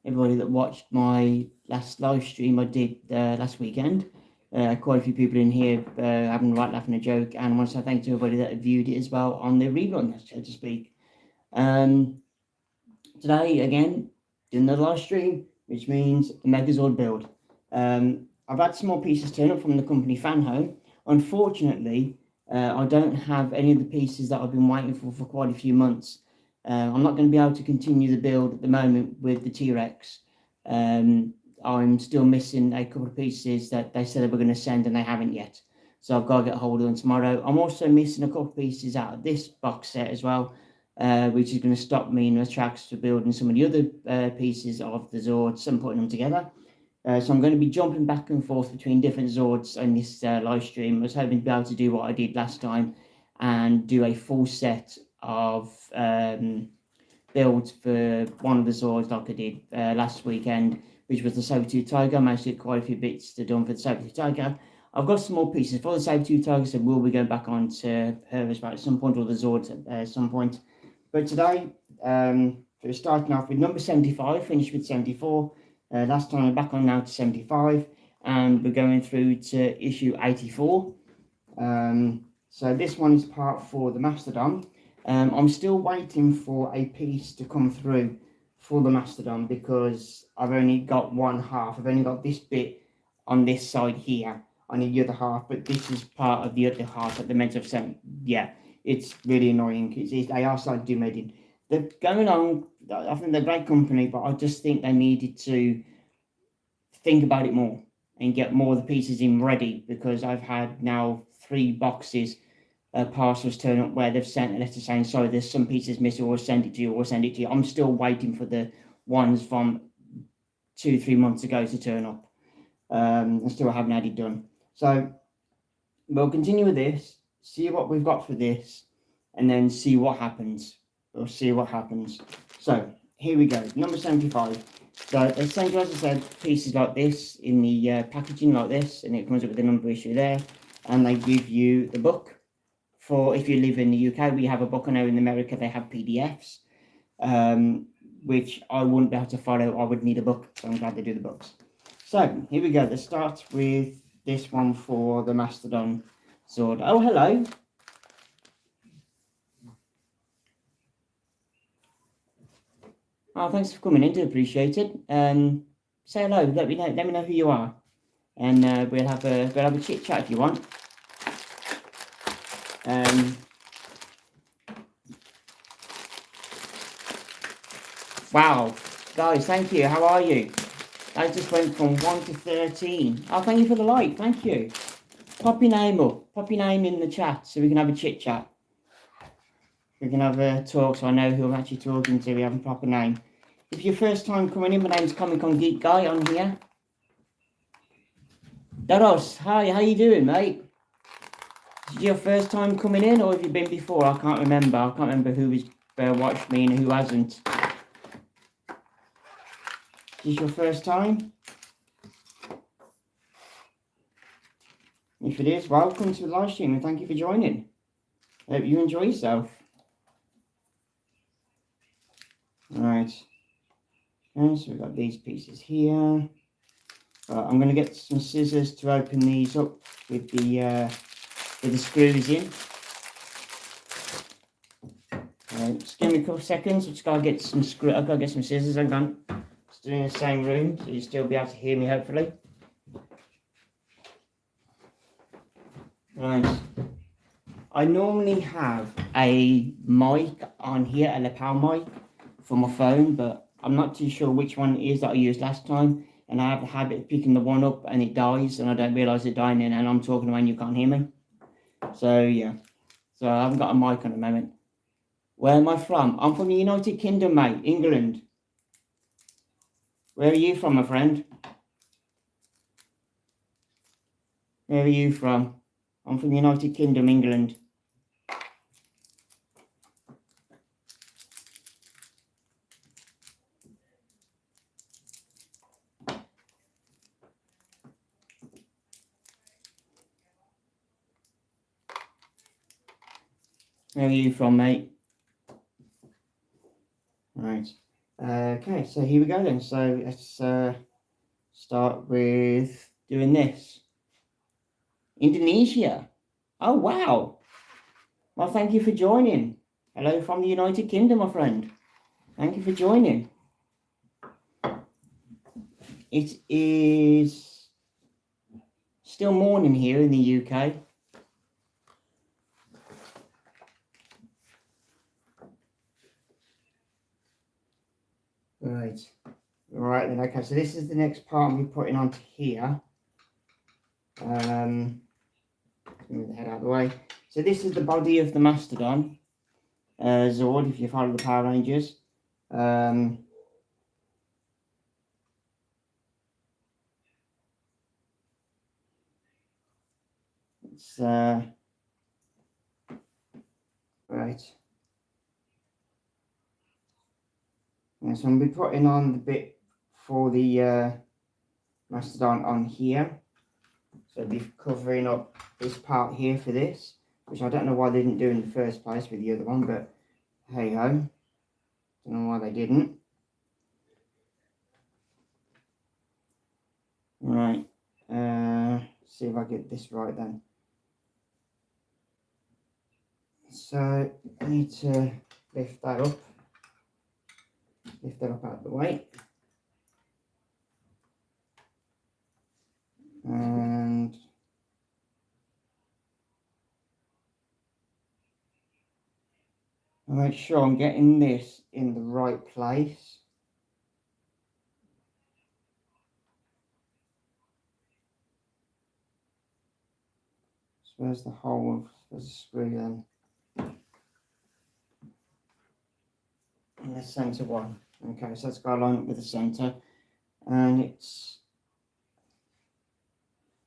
everybody that watched my last live stream I did last weekend. Quite a few people in here having a right laugh and a joke, and I want to say thank you to everybody that viewed it as well on the rerun, so to speak. Today, again, doing the live stream, which means the Megazord build. I've had some more pieces turn up from the company fan home. Unfortunately, I don't have any of the pieces that I've been waiting for quite a few months. I'm not going to be able to continue the build at the moment with the T-Rex. I'm still missing a couple of pieces that they said they were going to send and they haven't yet. So I've got to get hold of them tomorrow. I'm also missing a couple of pieces out of this box set as well, which is going to stop me in the tracks for building some of the other pieces of the Zords and putting them together. So I'm going to be jumping back and forth between different Zords in this live stream. I was hoping to be able to do what I did last time and do a full set of builds for one of the Zords like I did last weekend, which was the Sabertooth Tiger. I managed to get quite a few bits done for the Sabertooth Tiger. I've got some more pieces for the Sabertooth Tiger, so we'll be going back on to her as well at some point, or the Zords at some point. But today, we're starting off with number 75, finished with 74. Last time we're back on now to 75, and we're going through to issue 84. So this one is part 4, the Mastodon. I'm still waiting for a piece to come through for the Mastodon because I've only got one half. I've only got this bit on this side here. I need the other half, but this is part of the other half that they're meant to have sent. Yeah, it's really annoying. They are starting to do medding. They're going on, I think they're a great company, but I just think they needed to think about it more and get more of the pieces in ready, because I've had now 3 boxes, parcels turn up where they've sent a letter saying, sorry, there's some pieces missing, or send it to you, or send it to you. I'm still waiting for the ones from 2-3 months ago to turn up. I still haven't had it done. So we'll continue with this, see what we've got for this, and then see what happens. We'll see what happens. So here we go, number 75. So they send you, as I said, pieces like this in the packaging like this, and it comes up with the number issue there, and they give you the book. For if you live in the UK, we have a book. I know in America they have PDFs, which I wouldn't be able to follow. I would need a book, so I'm glad they do the books. So here we go. Let's start with this one for the Mastodon Zord. Oh, hello. Oh, thanks for coming in. Do appreciate it. Say hello. Let me know who you are, and we'll have a chit chat if you want. Wow, guys, thank you. How are you? I just went from 1 to 13. Oh, thank you for the like. Thank you. Pop your name up. Pop your name in the chat so we can have a chit chat. We can have a talk so I know who I'm actually talking to. We have a proper name. If you're first time coming in, my name's Comic-Con Geek Guy on here. Daros, hi, how you doing, mate? Is it your first time coming in, or have you been before? I can't remember. I can't remember who has watched me and who hasn't. Is this your first time? If it is, welcome to the live stream and thank you for joining. I hope you enjoy yourself. Alright. Okay, so we've got these pieces here. I'm going to get some scissors to open these up with the screws in. Just give me a couple of seconds. I've just got to get some I've got to get some scissors. Hang on. Still in the same room, so you'll still be able to hear me, hopefully. Right. I normally have a mic on here, a lapel mic for my phone, but I'm not too sure which one it is that I used last time. And I have the habit of picking the one up and it dies, and I don't realise it dying, and I'm talking when you can't hear me. So, yeah. So I haven't got a mic on the moment. Where am I from? I'm from the United Kingdom, mate. England. Where are you from, my friend? Where are you from? I'm from the United Kingdom, England. Where are you from, mate? Right. Okay, Okay, so here we go then. So let's start with doing this. Indonesia. Oh, wow. Well, thank you for joining. Hello from the United Kingdom, my friend. Thank you for joining. It is still morning here in the UK. Right. Right then, okay, so this is the next part I'll be putting onto here. Move the head out of the way. So this is the body of the Mastodon Zord, if you follow the Power Rangers. It's right. And so I'm going to be putting on the bit for the Mastodon on here. So I'll be covering up this part here for this, which I don't know why they didn't do in the first place with the other one, but hey ho. Don't know why they didn't. Right. See if I get this right then. So I need to lift that up. Lift that up out of the way. And I'll make sure I'm getting this in the right place. So where's the hole? There's a screw then. And the center one. Okay, so let's go along with the center. And it's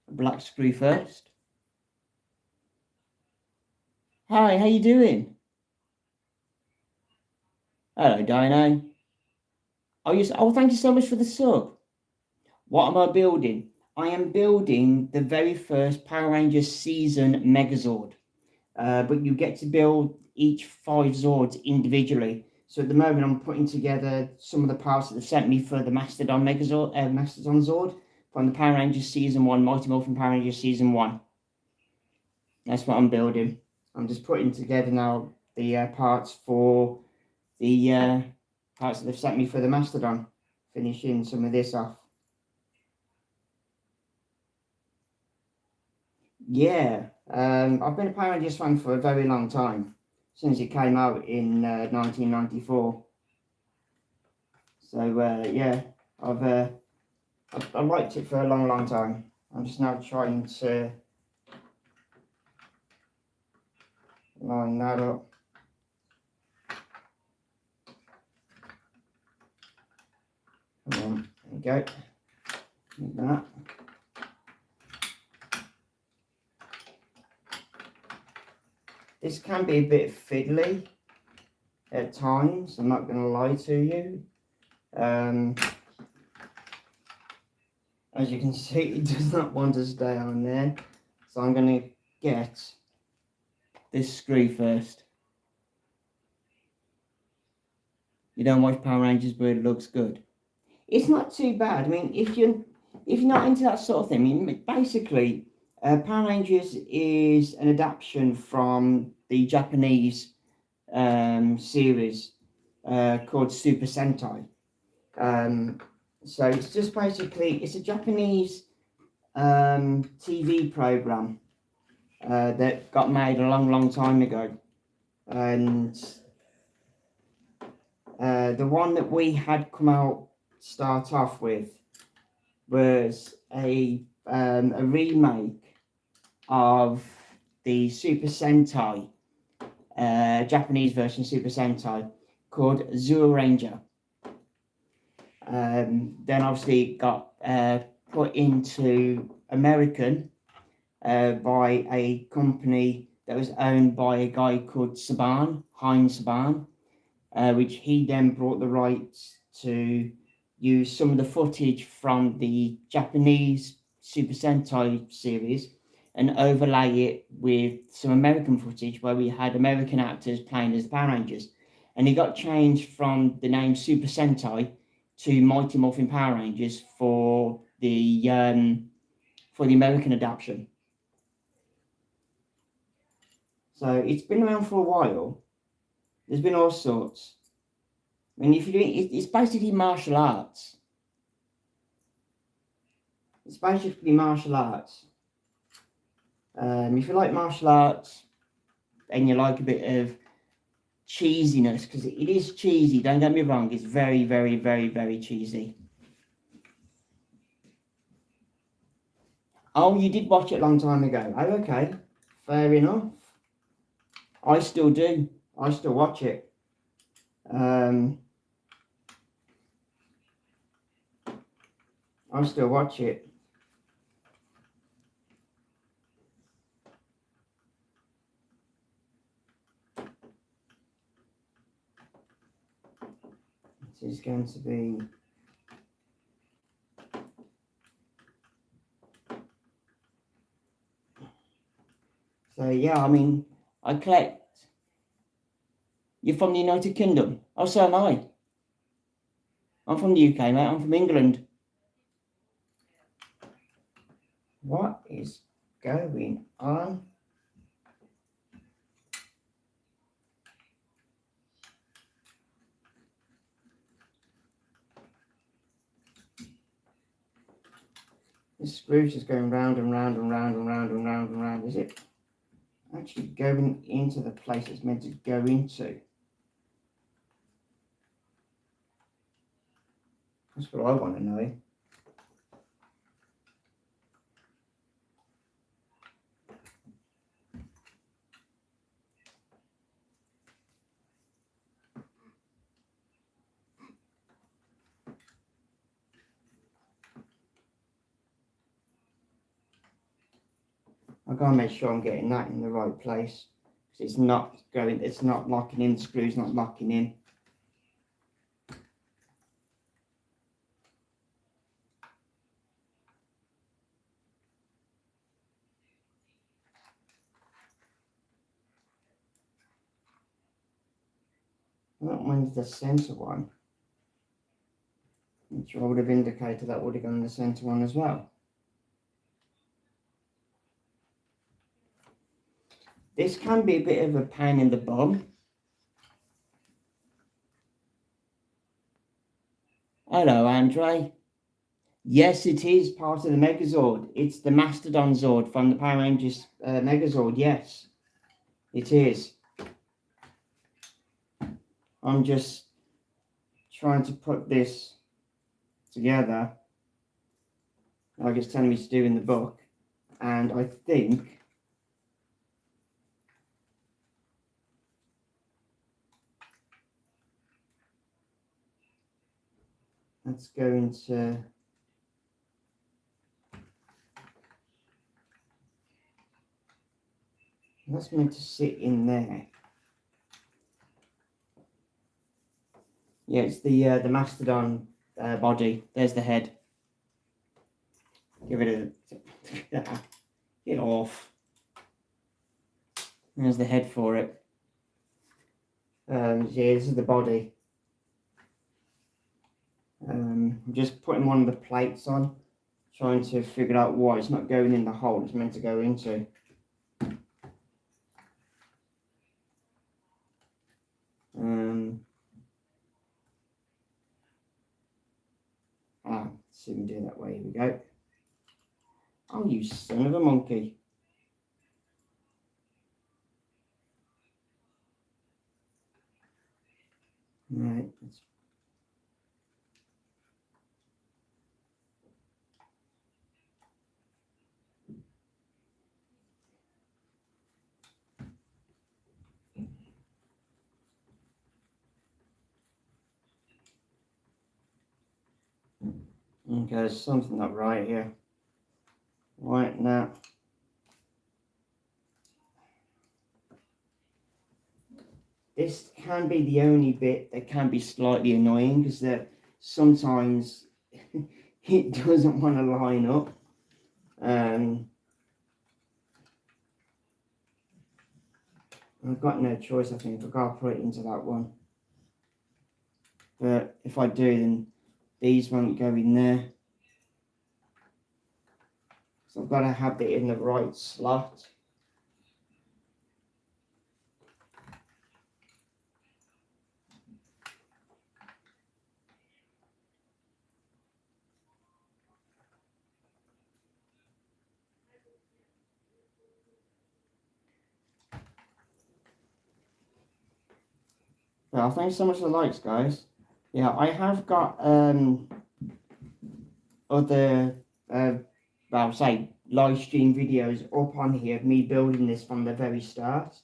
a black screw first. Hi, how you doing? Hello, Dino. Oh, thank you so much for the sub. What am I building? I am building the very first Power Rangers season Megazord. But you get to build each 5 Zords individually. So at the moment, I'm putting together some of the parts that they've sent me for the Mastodon Megazord, Mastodon Zord from the Power Rangers Season 1, Mighty Morphin Power Rangers Season 1. That's what I'm building. I'm just putting together now the parts for the parts that they've sent me for the Mastodon. Finishing some of this off. Yeah, I've been a Power Rangers fan for a very long time, since it came out in 1994. So yeah, I've liked it for a long time. I'm just now trying to line that up. Come on, there we go. Like that. This can be a bit fiddly at times, I'm not going to lie to you. As you can see, it does not want to stay on there. So I'm going to get this screw first. You don't watch Power Rangers, but it looks good. It's not too bad. I mean, if you're not into that sort of thing, I mean, basically, Power Rangers is an adaptation from the Japanese series called Super Sentai. So it's just basically, it's a Japanese TV program that got made a long time ago. And the one that we had come out start off with was a remake of the Super Sentai, Japanese version Super Sentai, called Zuru Ranger. Then obviously it got put into American by a company that was owned by a guy called Heinz Saban, which he then brought the rights to use some of the footage from the Japanese Super Sentai series and overlay it with some American footage where we had American actors playing as the Power Rangers. And it got changed from the name Super Sentai to Mighty Morphin Power Rangers for the American adaptation. So it's been around for a while. There's been all sorts. I mean, if you do it's basically martial arts. It's basically martial arts. If you like martial arts and you like a bit of cheesiness, because it is cheesy, don't get me wrong, it's very, very, very, very cheesy. Oh, you did watch it a long time ago. Oh, okay. Fair enough. I still do. I still watch it. I still watch it. This is going to be... So, yeah, I mean, I collect... You're from the United Kingdom? Oh, so am I. I'm from the UK, mate. I'm from England. What is going on? This screw's just going round and round and round and round and round and round. Is it actually going into the place it's meant to go into? That's what I want to know. I've got to make sure I'm getting that in the right place. It's not going, it's not locking in, the screw's not locking in. That one's the centre one, which I would have indicated that would have gone in the centre one as well. This can be a bit of a pain in the bum. Hello, Andre. Yes, it is part of the Megazord. It's the Mastodon Zord from the Power Rangers Megazord. Yes, it is. I'm just trying to put this together, like it's telling me to do in the book, and I think that's going to... That's meant to sit in there. Yeah, it's the Mastodon body. There's the head. Give it a... Get off. There's the head for it. Yeah, this is the body. I'm just putting one of the plates on, trying to figure out why it's not going in the hole it's meant to go into. Let's see if we can do it that way. Here we go. Oh, you son of a monkey. Right, let's... Okay, there's something not right here. Right now. This can be the only bit that can be slightly annoying, because sometimes it doesn't want to line up. I've got no choice, I think. I've got to put it into that one. But if I do, then these won't go in there. So I've got to have it in the right slot. Well, thanks so much for the likes, guys. Yeah, I have got other well, say live stream videos up on here of me building this from the very start.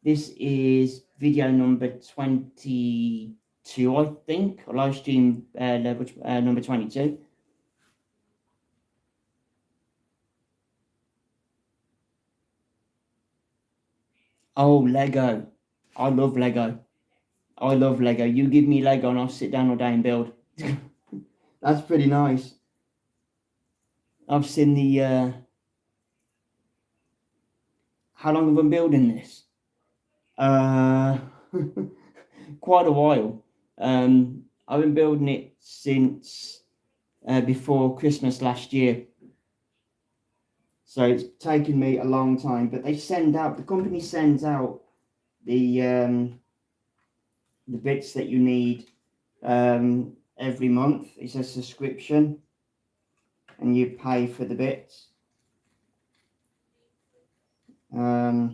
This is video number 22, I think, or live stream level number 22. Oh, Lego. I love Lego. I love Lego. You give me Lego and I'll sit down all day and build. That's pretty nice. I've seen the... how long have I been building this? Quite a while. I've been building it since before Christmas last year. So it's taken me a long time, but the company sends out the bits that you need every month. It's a subscription and you pay for the bits. What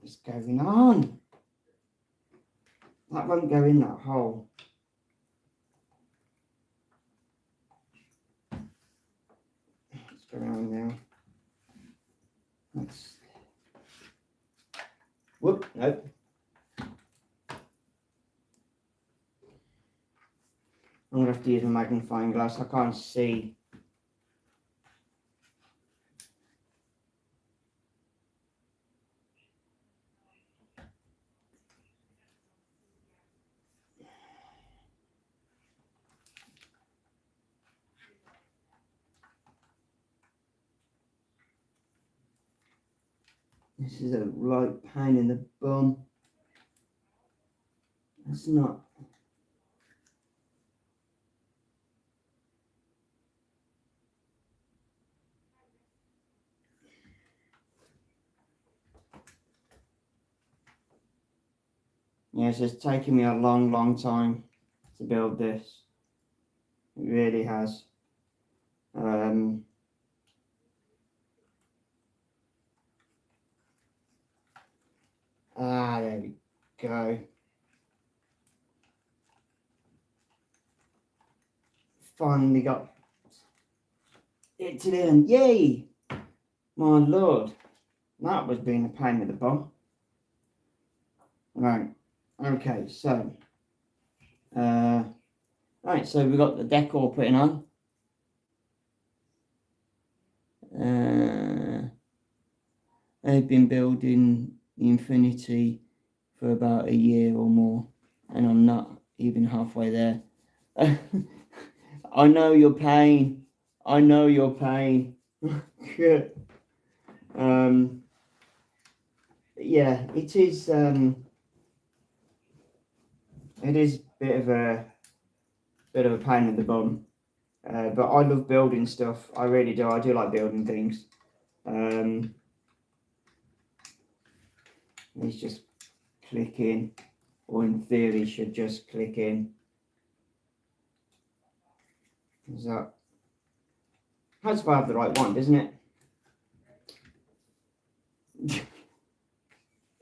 is going on? That won't go in that hole. Let's go around now. Let's... Whoop, nope. I'm going to have to use a magnifying glass. I can't see. This is a right pain in the bum. That's not... Yes, it's taken me a long time to build this. It really has. There we go. Finally got it to the end. Yay! My lord. That was being a pain in the bum. Right. Okay, so right, so we've got the decor putting on. I've been building the Infinity for about a year or more, and I'm not even halfway there. I know your pain. I know your pain. Yeah, it is. It is a bit of a pain in the bum, but I love building stuff. I really do. I do like building things. Let's just click in, or in theory should just click in. Is that? Has to have the right one, doesn't it?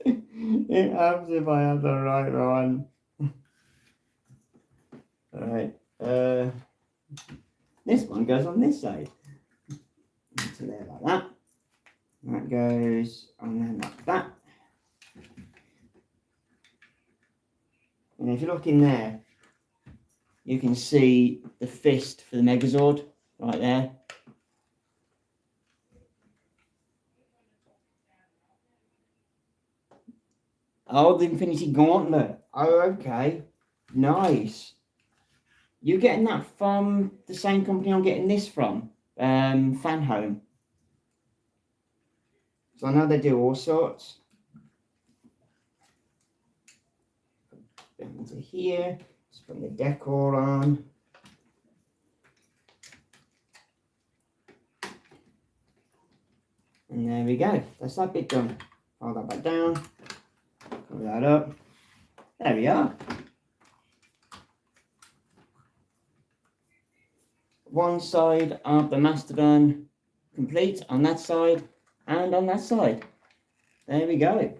It helps if I have the right one. Alright, this one goes on this side. To there like that. That goes on there like that. And if you look in there, you can see the fist for the Megazord right there. Oh, the Infinity Gauntlet. Oh, okay. Nice. You getting that from the same company I'm getting this from? Fan Home. So I know they do all sorts. into here. Just put the decor on. And there we go. That's that bit done. Fold that back down. Cover that up. There we are. One side of the Mastodon complete on that side and on that side. There we go.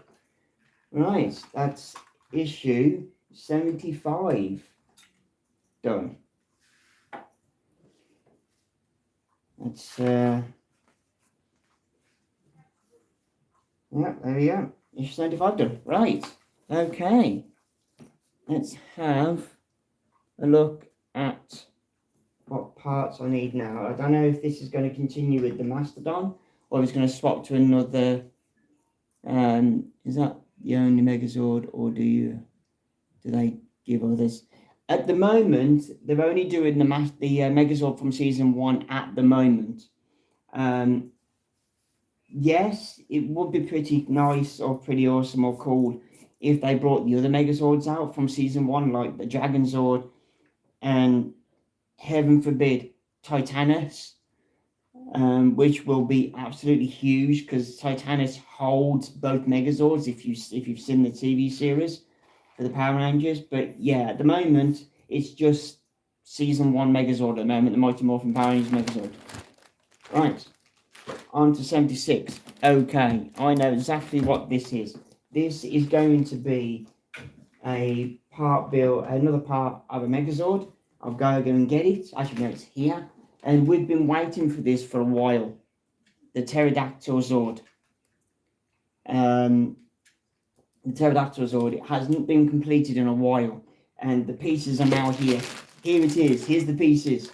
Right, that's issue 75 done. That's yeah, there we go. Issue 75 done. Right. Okay. Let's have a look at what parts I need now. I don't know if this is going to continue with the Mastodon or if it's going to swap to another. Is that the only Megazord, or do they give others? At the moment, they're only doing the Megazord from season 1 at the moment. Yes, it would be pretty nice or pretty awesome or cool if they brought the other Megazords out from season 1, like the Dragon Zord and, heaven forbid, Titanus, which will be absolutely huge because Titanus holds both Megazords if you've seen the TV series for the Power Rangers. But yeah, at the moment it's just season 1 Megazord at the moment, the Mighty Morphin Power Rangers Megazord. Right, on to 76. Okay, I know exactly what this is. This is going to be another part of a Megazord. I'll go and get it. Actually, no, it's here. And we've been waiting for this for a while. The Pterodactyl Zord. The Pterodactyl Zord, it hasn't been completed in a while. And the pieces are now here. Here it is. Here's the pieces.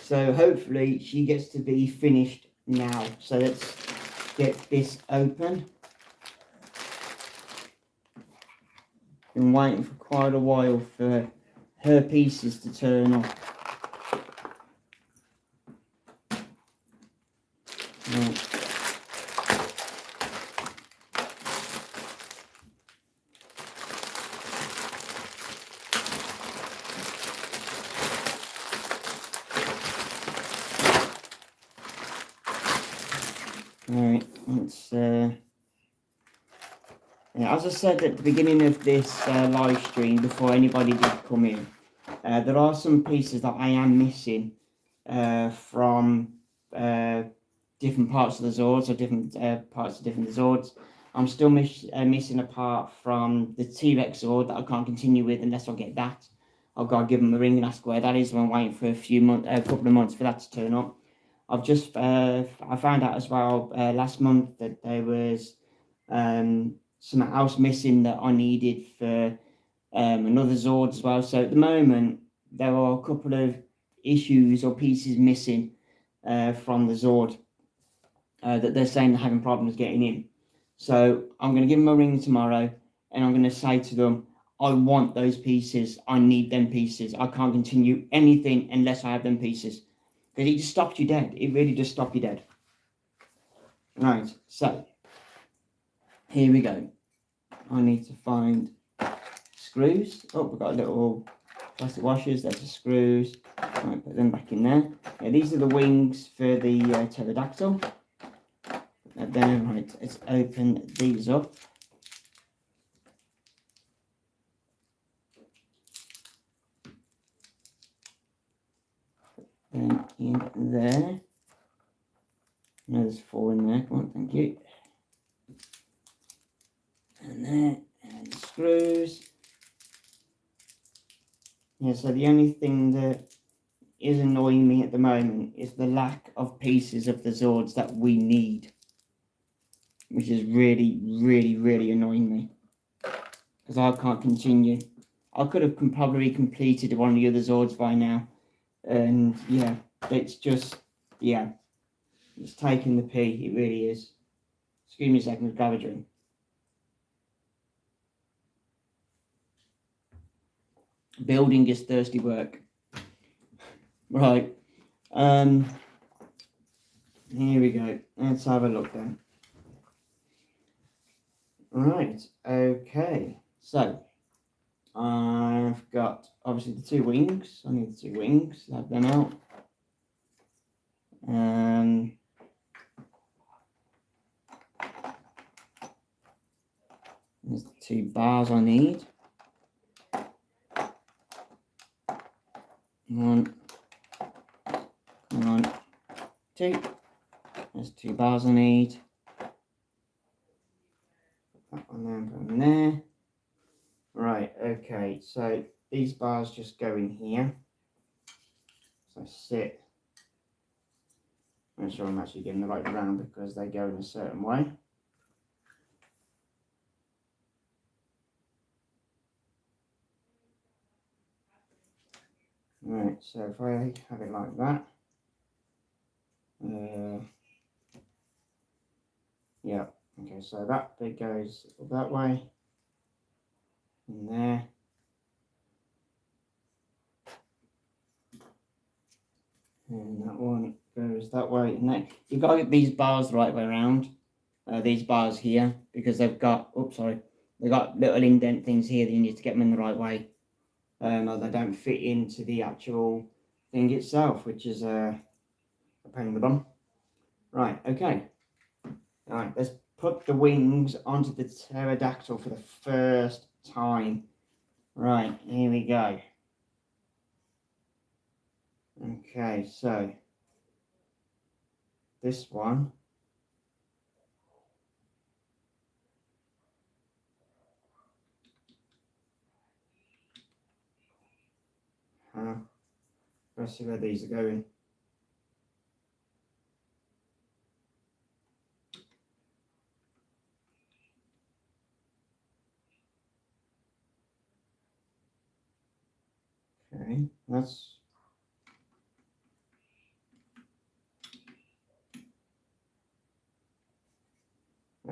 So hopefully she gets to be finished now. So let's get this open. Been waiting for quite a while for her pieces to turn up. Right, let's yeah, as I said at the beginning of this live stream, before anybody did come in, there are some pieces that I am missing from different parts of the Zords, or different parts of different Zords. I'm still missing a part from the T-Rex Zord that I can't continue with unless I get that. I've got to give them a ring and ask where that is. I'm waiting for a couple of months for that to turn up. I've just I found out as well last month that there was something else missing that I needed for another Zord as well. So at the moment there are a couple of issues or pieces missing from the Zord that they're saying they're having problems getting in. So I'm going to give them a ring tomorrow and I'm going to say to them, I want those pieces. I need them pieces. I can't continue anything unless I have them pieces. Because it just stops you dead. It really just stops you dead. Right, so here we go. I need to find screws. Oh, we've got little plastic washers. There's the screws. Right, put them back in there. Yeah, these are the wings for the pterodactyl. There, right, let's open these up. Then in there. No, there's 4 in there. Come on, thank you. And there, and the screws. Yeah, so the only thing that is annoying me at the moment is the lack of pieces of the Zords that we need. Which is really, really, really annoying me. Because I can't continue. I could have probably completed one of the other Zords by now. And yeah, it's just, yeah. It's taking the pee, it really is. Excuse me a second, grab a drink. Building is thirsty work. Right. Here we go. Let's have a look then. Right, okay. So, I've got obviously the two wings. I need the two wings. Have them out. There's the two bars I need. One. Come on. Two. There's two bars I need. That one there and put them there. Right, okay, so these bars just go in here. So sit. Make sure I'm actually getting the right round because they go in a certain way. Right, so if I have it like that, yeah, okay, so that bit goes that way, in there, and that one goes that way, and then you've got to get these bars the right way around, these bars here, because they've got, oops, sorry, they've got little indent things here that you need to get them in the right way, or they don't fit into the actual thing itself, which is a pain in the bum. Right, okay. All right, let's put the wings onto the pterodactyl for the first time. Right, here we go. Okay, so this one. Let's see where these are going. Okay, that's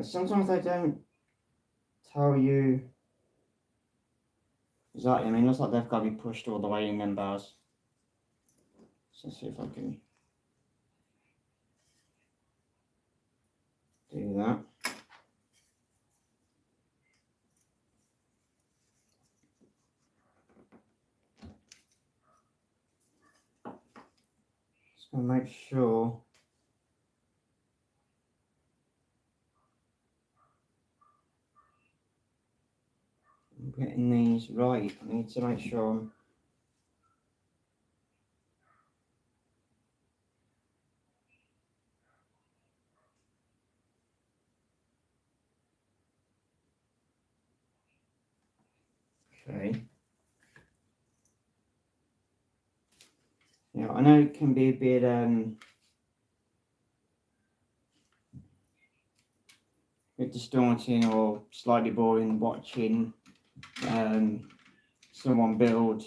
sometimes they don't tell you exactly. I mean, it looks like they've got to be pushed all the way in them bars. So let's see if I can do that. Just gonna make sure. I'm getting these right. I need to make sure I'm okay. Yeah, I know it can be a bit distorting or slightly boring watching someone build,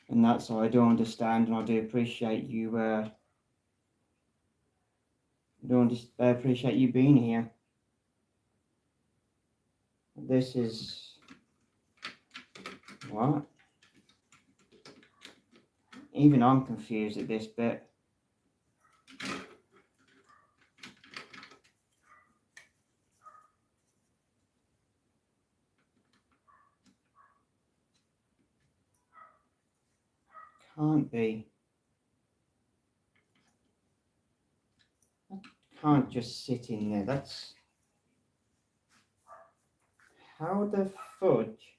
and that's what I do understand, and I do appreciate you. I appreciate you being here. This is what? Even I'm confused at this bit. Can't be. That can't just sit in there. That's how the fudge.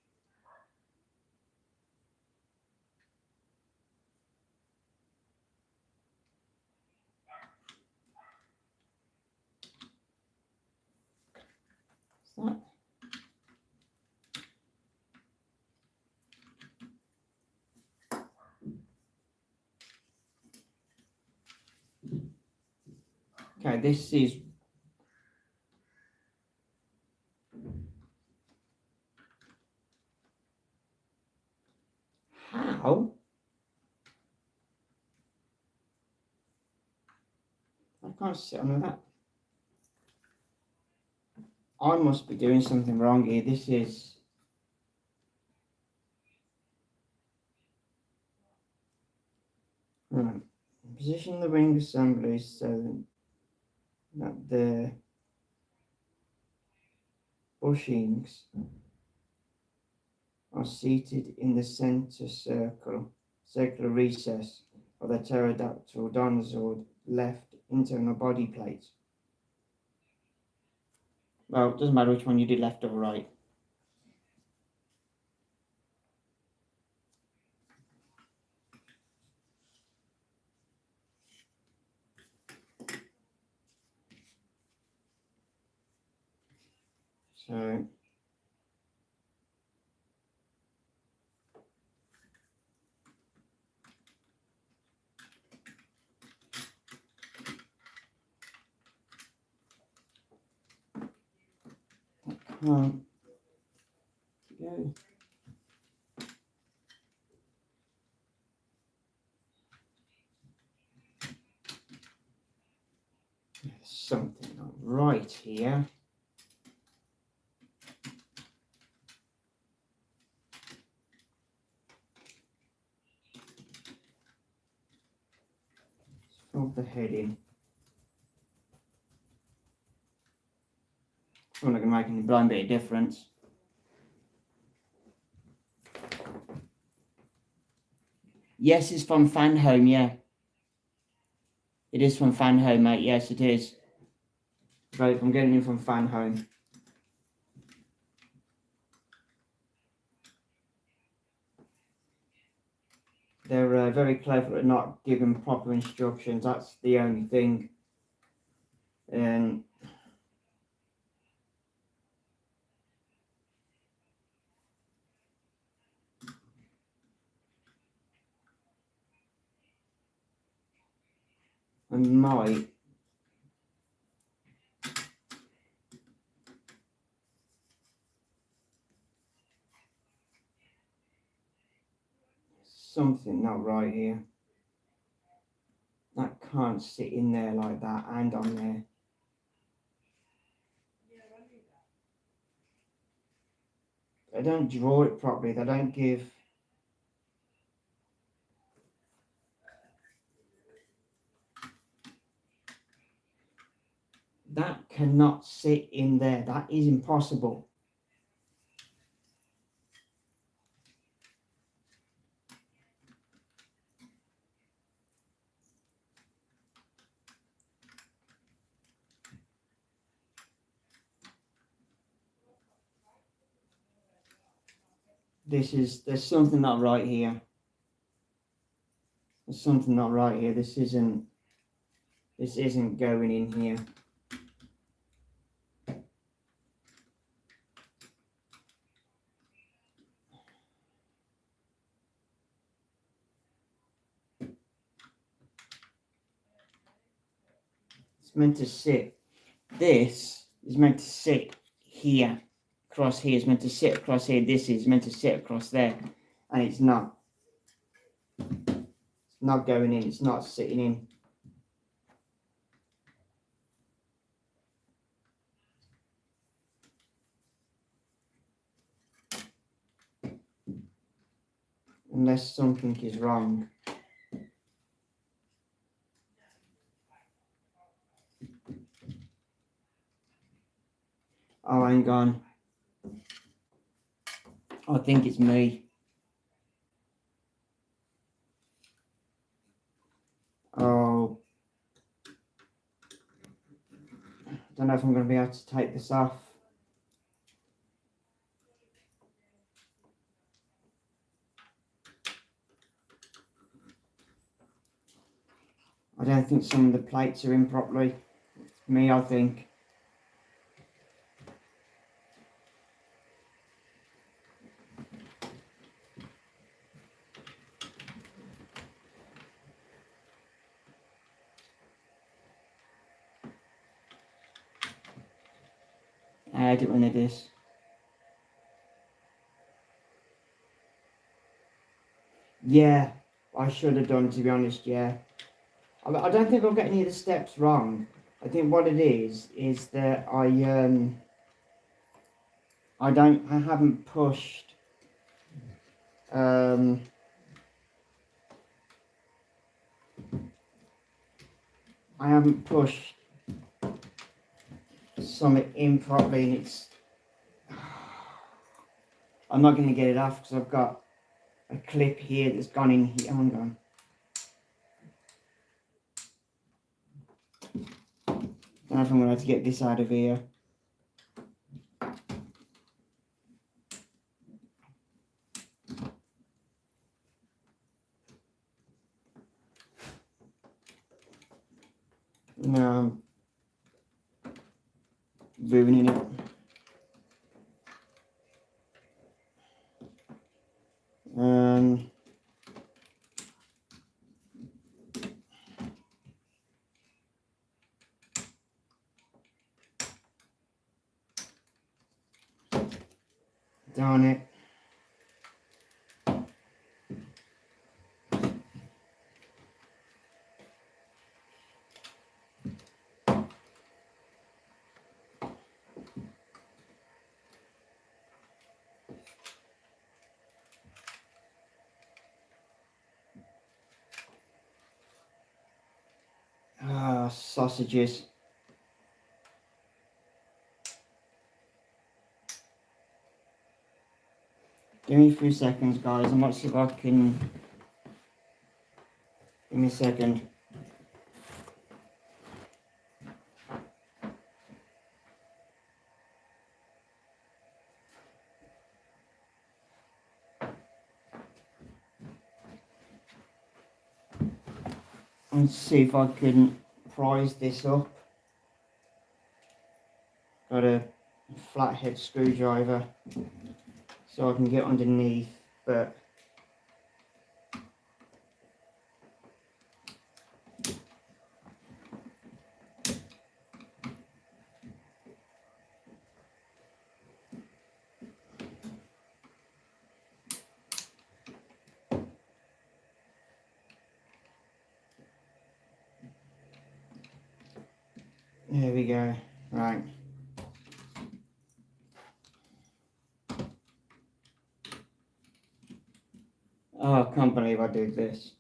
Is that? Okay, this is how? I can't sit on that. I must be doing something wrong here. This is. Right. Position the wing assemblies so that the bushings are seated in the center circular recess of the Pterodactyl Zord left internal body plate. Well, it doesn't matter which one you did, left or right. So that can't go. There's something not right here. Fold the head in. I'm not going to make any blind bit of difference. Yes, it's from Fan Home, yeah. It is from Fan Home, mate. Yes, it is. Right, I'm getting it from Fan Home. They're very clever at not giving proper instructions. That's the only thing. And I might something not right here. That can't sit in there like that and on there. They don't draw it properly. They don't give. That cannot sit in there. That is impossible. There's something not right here. There's something not right here. This isn't going in here. It's meant to sit. This is meant to sit here. Across here is meant to sit across here. This is meant to sit across there. And it's not. It's not going in. It's not sitting in. Unless something is wrong. Oh, hang on. I think it's me. Oh. I don't know if I'm going to be able to take this off. I don't think some of the plates are in properly. Me, I think. I don't want to do this. Yeah, I should have done, to be honest, yeah. I don't think I'll get any of the steps wrong. I think what it is that I haven't pushed something in properly, and it's I'm not going to get it off because I've got a clip here that's gone in here. Oh, hang on. I don't know if I'm going to have to get this out of here. No, I'm ruining it. Darn it. Ah, sausages. Give me a few seconds, guys. I might see if I can. Give me a second. Let's see if I can prise this up. Got a flathead screwdriver so I can get underneath, but there we go. Right. Oh, I can't believe I did this.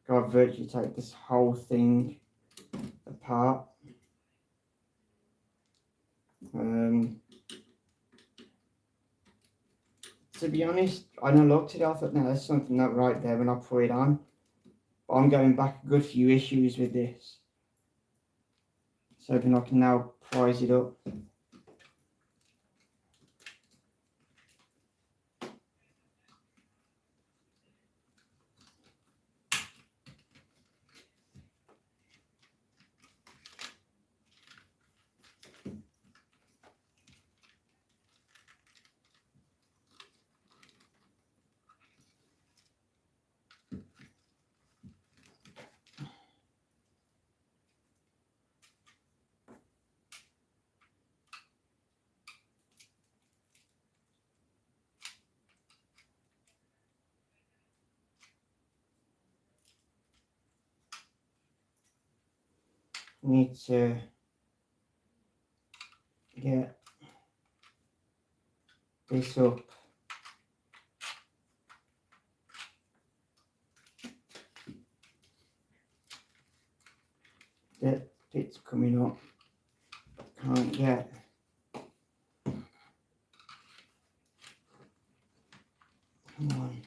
Gotta virtually take this whole thing apart. To be honest, I don't look at it. I thought, no, there's something not right there when I put it on. But I'm going back a good few issues with this. So then I can now prise it up. Need to get this up. That bit's coming up. Can't get. Come on.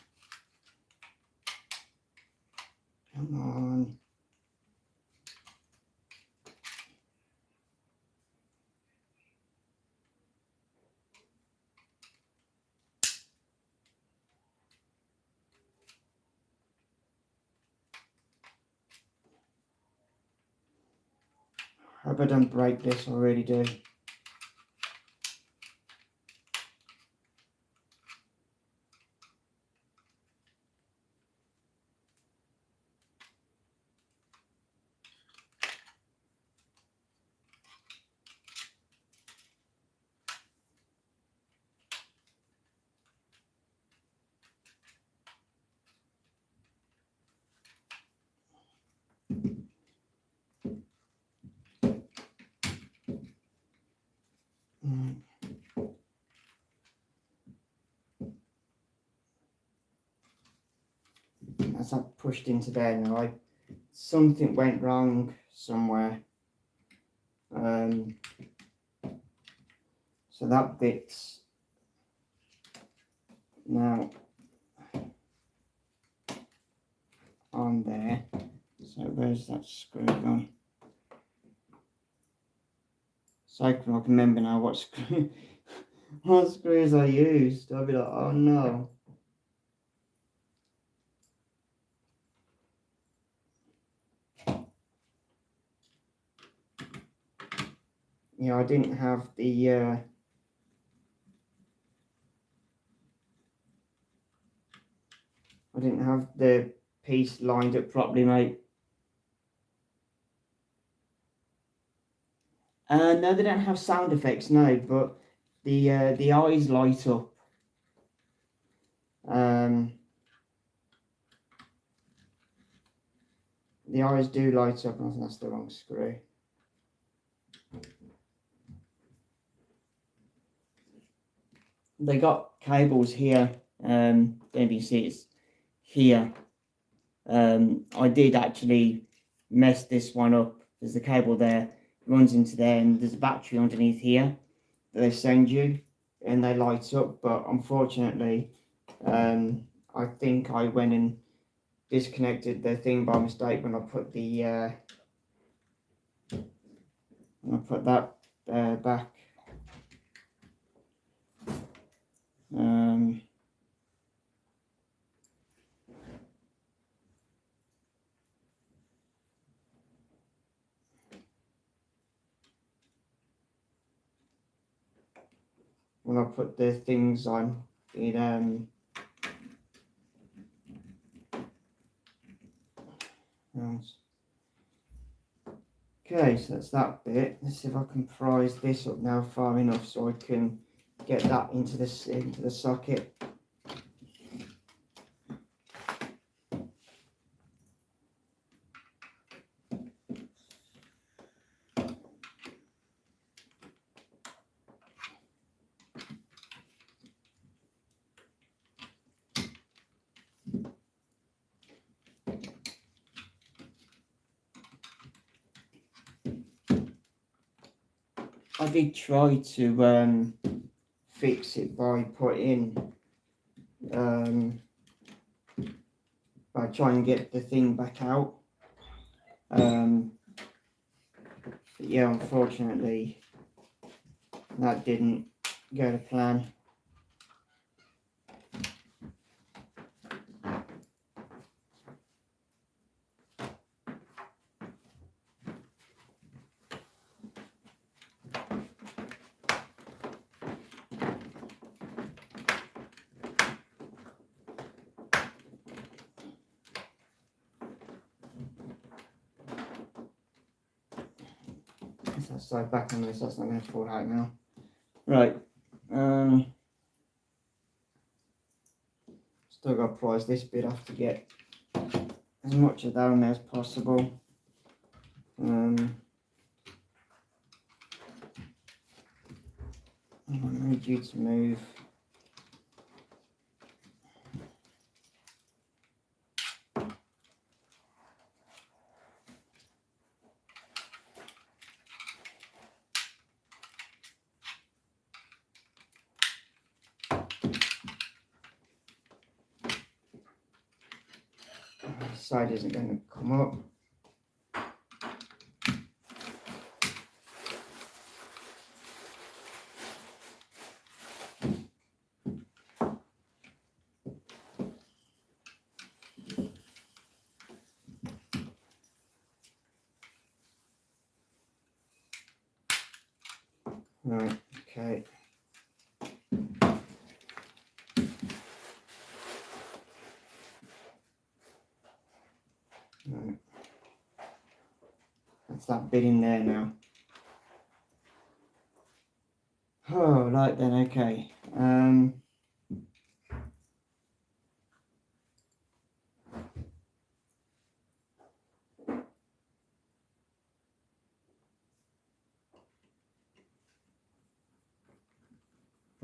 Come on. Hope I don't break this, I really do. That's not pushed into there now. Something went wrong somewhere. So that bit's now on there. So where's that screw gone? So I can remember now what screws I used. I'll be like, oh no. Yeah, I didn't have the piece lined up properly, mate. No, they don't have sound effects, no, but the eyes light up. The eyes do light up. I think that's the wrong screw. They got cables here. Maybe you see it's here. I did actually mess this one up. There's the cable there, runs into there, and there's a battery underneath here that they send you, and they light up. But unfortunately, I think I went and disconnected the thing by mistake when I put the that back. When I put the things on, it okay, so that's that bit. Let's see if I can prise this up now far enough so I can get that into the socket. I did try to fix it by putting by trying to get the thing back out. But yeah, unfortunately, that didn't go to plan. So back on this, that's not going to fall out now. Right. Still got to prise this bit off to get as much of that on there as possible. I need you to move. This side isn't going to come up. Right, okay. Right. That's that bit in there now. Oh, right then, okay.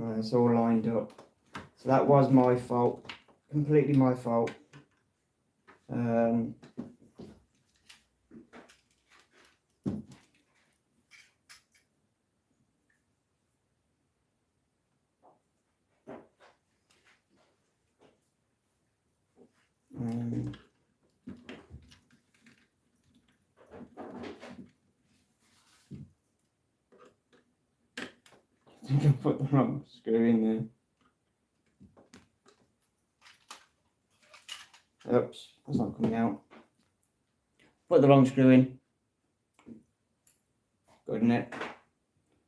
Right, it's all lined up. So that was my fault, completely my fault. I think I put the wrong screw in there. Oops, that's not coming out. Put the wrong screw in. Good, isn't it?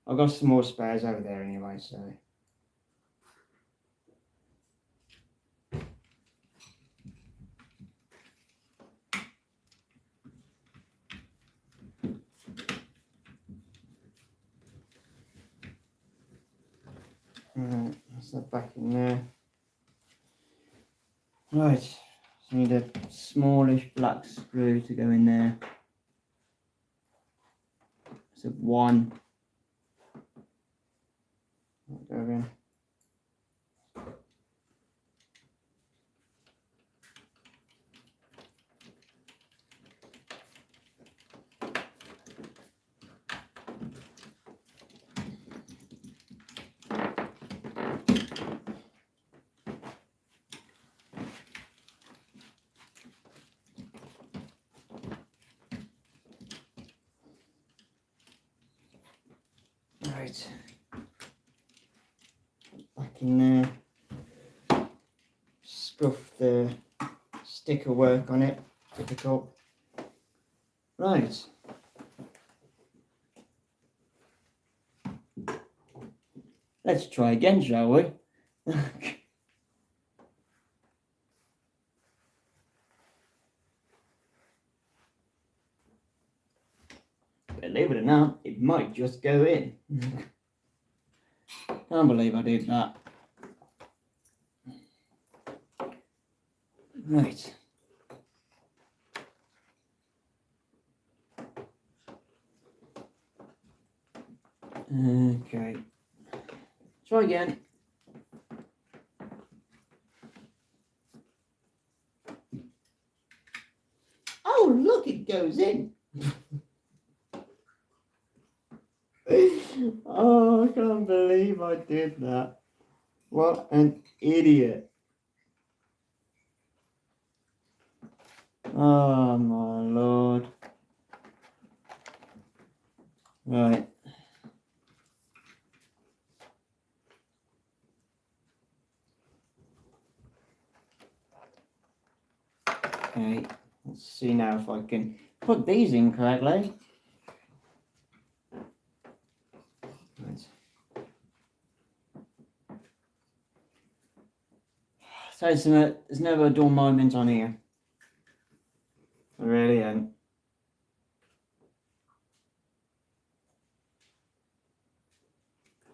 I've got some more spares over there anyway, so. Right, that's that back in there. Right, so I need a smallish black screw to go in there. So one. Go in. Right, back in there, scuff the sticker work on it, difficult. Right, let's try again, shall we? Believe it or not, it might just go in. Can't believe I did that. Right. Okay. Try again. Oh, look, it goes in. Oh, I can't believe I did that. What an idiot. Oh, my Lord. Right. Okay, let's see now if I can put these in correctly. Right. So there's never a dull moment on here. I really am.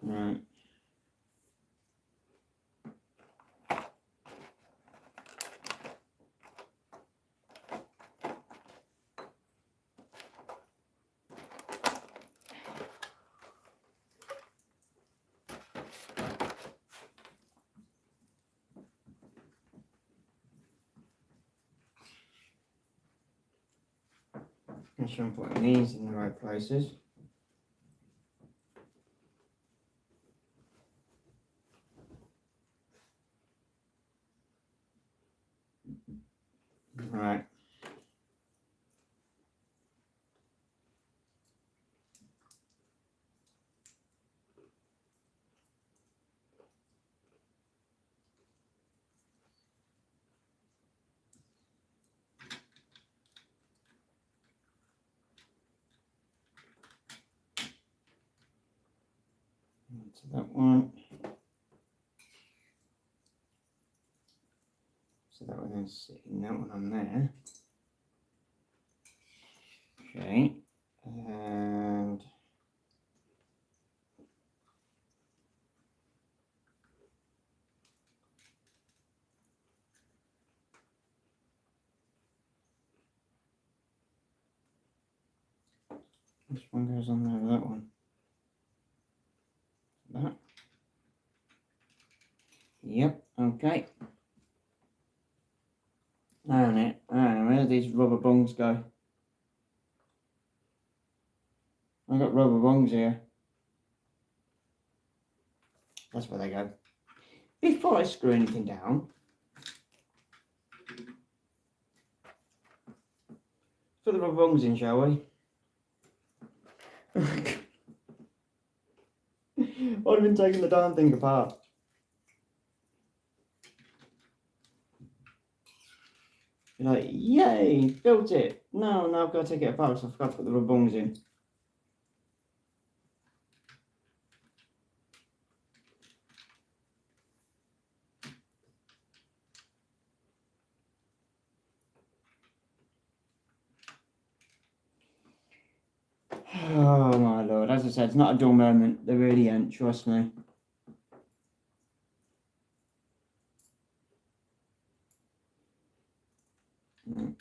Right. Make sure I'm putting these in the right places. Right. So that one. So that one is sitting, that one on there. Okay. And which one goes on there? That one. That. Yep, okay. Darn it. Where do these rubber bungs go? I've got rubber bungs here. That's where they go. Before I screw anything down, Put the rubber bungs in, shall we? I've been taking the damn thing apart. You're like, yay, built it. No, now I've got to take it apart, so I forgot to put the rubber bungs in. Oh my lord, as I said, it's not a dull moment. They really ain't, trust me. So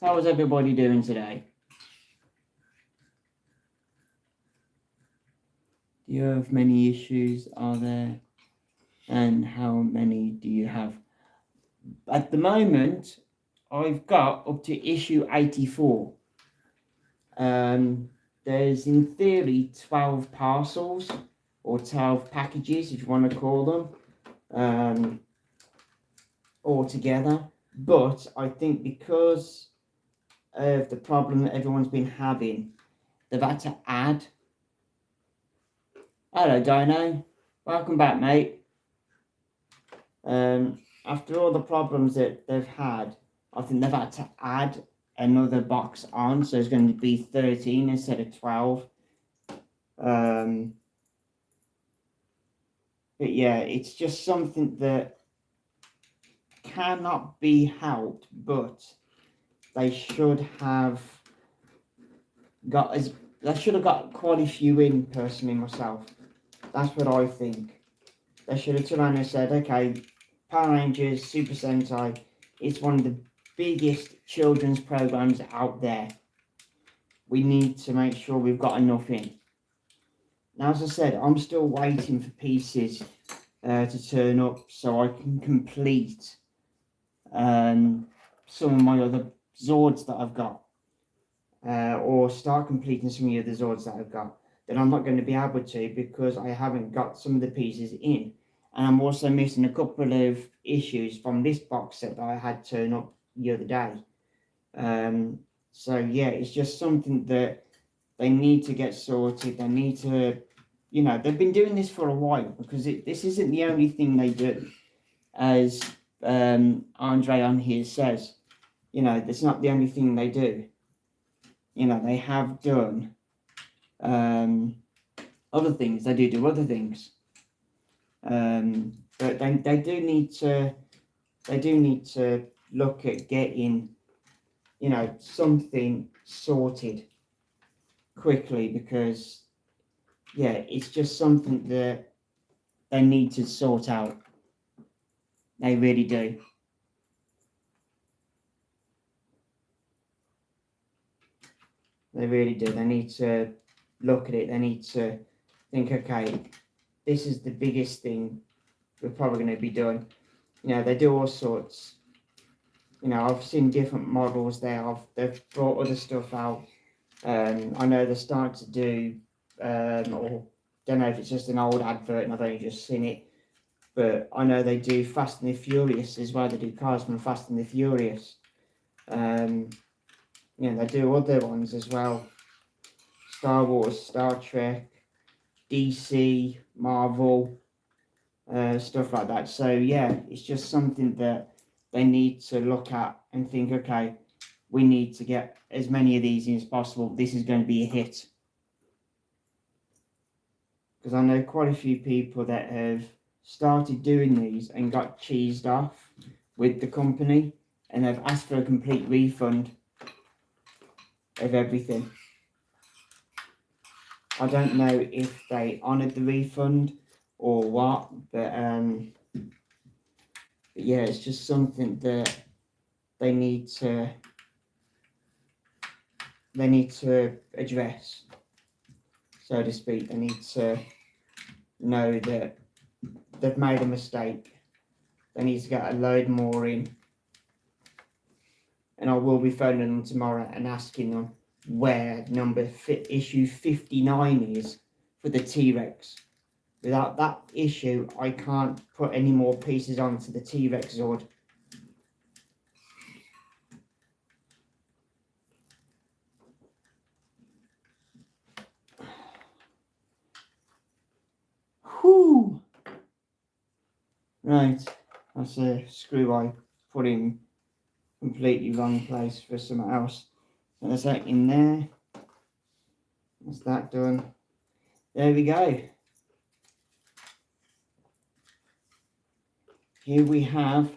how's everybody doing today? Do you have many issues, are there? And how many do you have? At the moment, I've got up to issue 84. There's in theory 12 parcels or 12 packages, if you want to call them, altogether. But I think because of the problem that everyone's been having, they've had to add. Hello, Dino. Welcome back, mate. After all the problems that they've had, I think they've had to add another box on, so it's going to be 13 instead of 12. But yeah, it's just something that cannot be helped, but they should have got quite a few in, personally, myself. That's what I think. They should have turned around and said, okay, Power Rangers, Super Sentai, it's one of the biggest children's programs out there. We need to make sure we've got enough in. Now, as I said, I'm still waiting for pieces to turn up so I can complete some of my other Zords that I've got, or start completing some of the other Zords that I've got. Then I'm not going to be able to because I haven't got some of the pieces in. And I'm also missing a couple of issues from this box set that I had turn up the other day. So yeah, it's just something that they need to get sorted. They need to, you know, they've been doing this for a while because this isn't the only thing they do. As Andre on here says, you know, that's not the only thing they do. You know, they have done other things. They do other things. But they do need to look at getting, you know, something sorted quickly, because yeah, it's just something that they need to sort out. They really do. They really do. They need to look at it. They need to think, okay, this is the biggest thing we're probably going to be doing. You know, they do all sorts. You know, I've seen different models there. They've brought other stuff out. I know they're starting to do, or don't know if it's just an old advert and I've only just seen it, but I know they do Fast and the Furious as well. They do cars from Fast and the Furious. You know, they do other ones as well. Star Wars, Star Trek, DC, Marvel, stuff like that. So yeah, it's just something that they need to look at and think, okay, we need to get as many of these in as possible. This is going to be a hit. Because I know quite a few people that have started doing these and got cheesed off with the company, and they've asked for a complete refund of everything. I don't know if they honoured the refund or what, but yeah, it's just something that they need to address, so to speak. They need to know that they've made a mistake. They need to get a load more in, and I will be phoning them tomorrow and asking them where issue 59 is for the T-Rex. Without that issue, I can't put any more pieces onto the T-Rex Zord. Whoo! Right, that's a screw I put in completely wrong place for something else. So that's that in there. That's that done. There we go. Here we have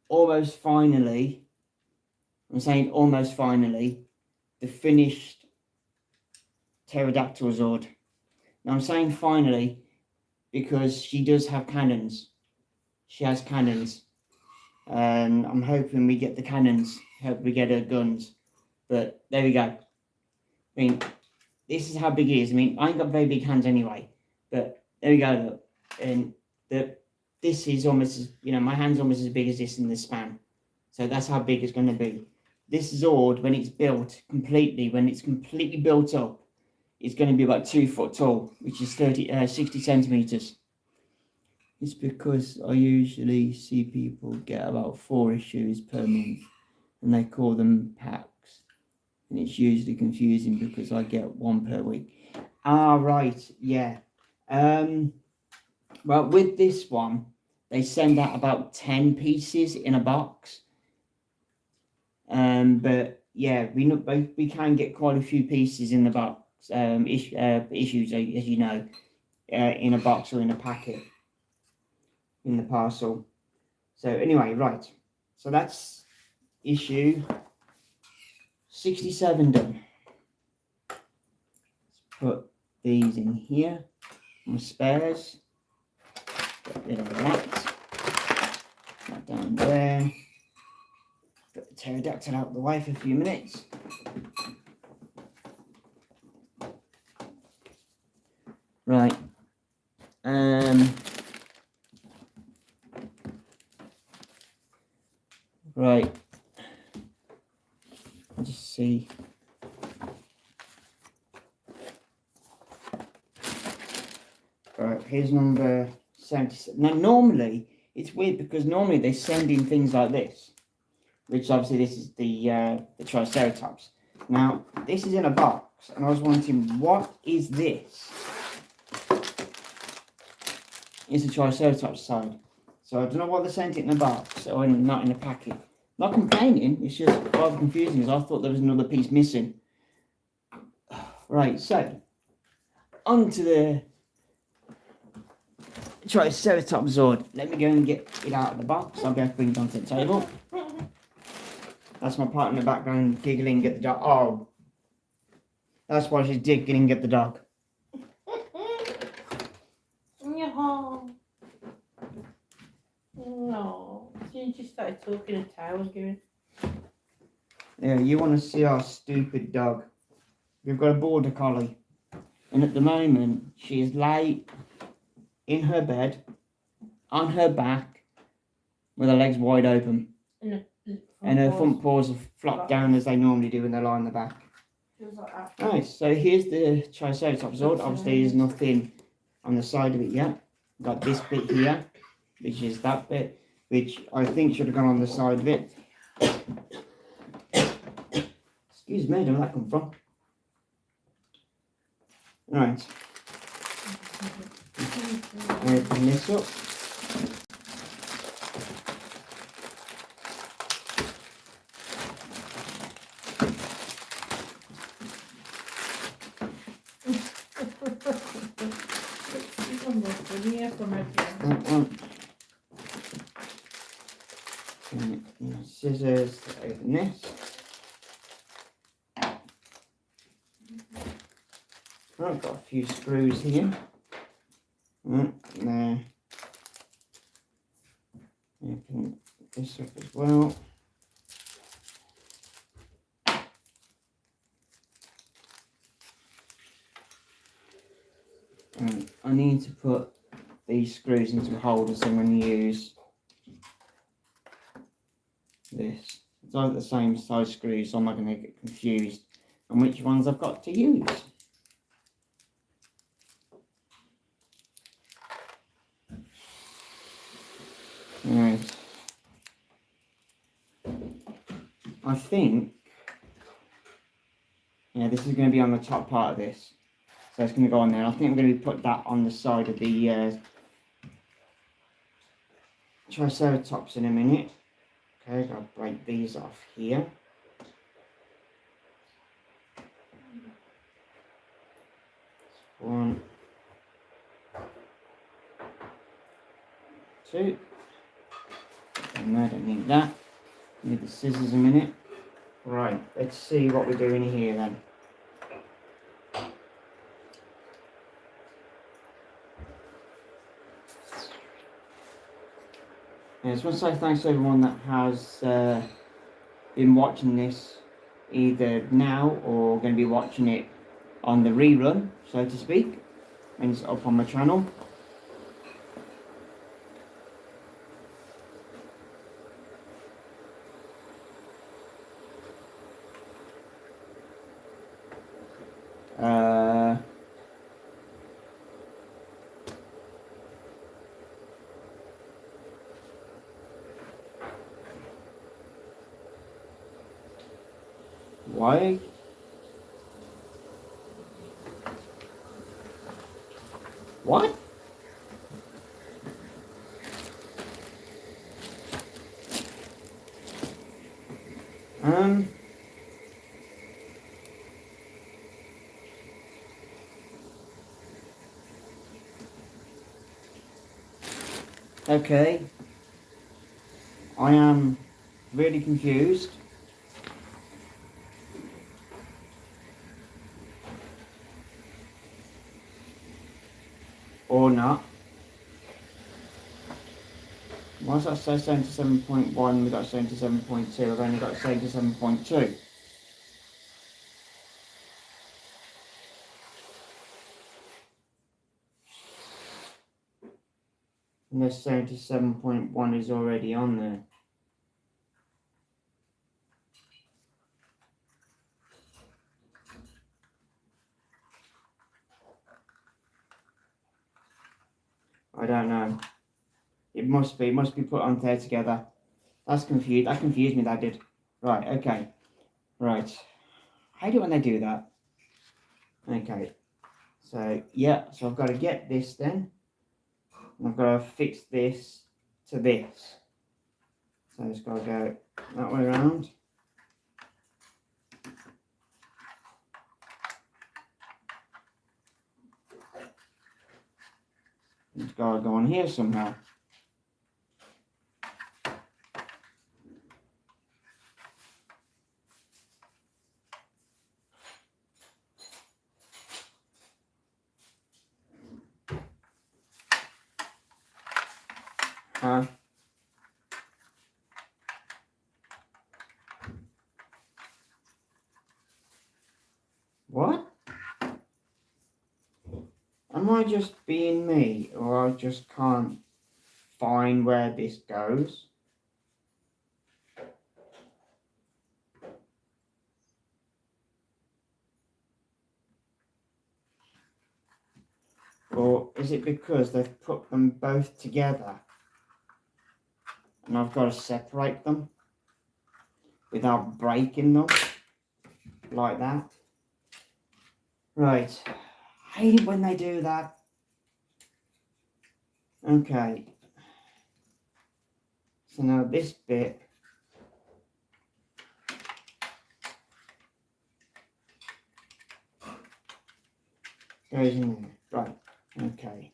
almost finally, I'm saying almost finally, the finished Pterodactyl Zord. Now I'm saying finally because she does have cannons. She has cannons. And I'm hoping we get the cannons, hope we get her guns. But there we go. I mean, this is how big it is. I mean, I ain't got very big hands anyway. But there we go, look. And this is almost as, my hand's almost as big as this in the span. So that's how big it's going to be. This Zord, when it's completely built up, it's going to be about 2 foot tall, which is 60 centimeters. It's because I usually see people get about 4 issues per month, and they call them packs. And it's usually confusing because I get 1 per week. Ah, right, yeah. Well, with this one, they send out about 10 pieces in a box. But yeah, we can get quite a few pieces in the box, issues, as you know, in a box or in a packet, in the parcel. So anyway, right. So that's issue 67 done. Let's put these in here. My spares. Get rid of that. That down there. Put the pterodactyl out of the way for a few minutes. Right. Right. I'll just see. Right, here's number 77. Now, normally, it's weird because normally they send in things like this, which obviously this is the Triceratops. Now, this is in a box, and I was wondering, what is this? It's a Triceratops side. So I don't know why they sent it in a box or not in a packet. Not complaining, it's just rather confusing because I thought there was another piece missing. Right, so on to the Triceratops Zord. Let me go and get it out of the box. I'll be able to bring it onto the table. That's my partner in the background giggling at the dog. Oh, that's why she's giggling at the dog. No, she just started talking and tail was going. Yeah, you want to see our stupid dog. We've got a border collie. And at the moment, she is laid in her bed, on her back, with her legs wide open. And her front paws are flopped down as they normally do when they lie on the back. Like Right, so here's the Triceratops Zord. Obviously, there's nothing on the side of it yet. Got this bit here, which is that bit, which I think should have gone on the side of it. Excuse me, where did that come from? Right. Open this up. That one. And scissors to open this. I've got a few screws here. There. Open this up as well. I need to put these screws into holders so I'm going to use this. It's all the same size screws, so I'm not going to get confused on which ones I've got to use. Right. I think, yeah, this is going to be on the top part of this. So it's going to go on there. I think I'm going to put that on the side of the Triceratops in a minute. Okay, I'll break these off here. One, two. And I don't need that. Need the scissors a minute. Right, let's see what we're doing here then. I just want to say thanks to everyone that has been watching this either now or going to be watching it on the rerun, so to speak, when it's up on my channel. Why? What? Okay. I am really confused. Or not. Why does that say 77.1? We've got 77.2. I've only got 77.2. Unless 77.1 is already on there. I don't know. It must be put on there together. That's confused. That confused me, that did. Right, okay. Right. How do when they do that? Okay. So, yeah, so I've got to get this then. And I've got to fix this to this. So it's got to go that way around. It's got to go on here somehow. Huh? What? Am I just being me, or I just can't find where this goes? Or is it because they've put them both together and I've got to separate them without breaking them like that? Right. I hate it when they do that. Okay. So now this bit goes in there. Right. Okay.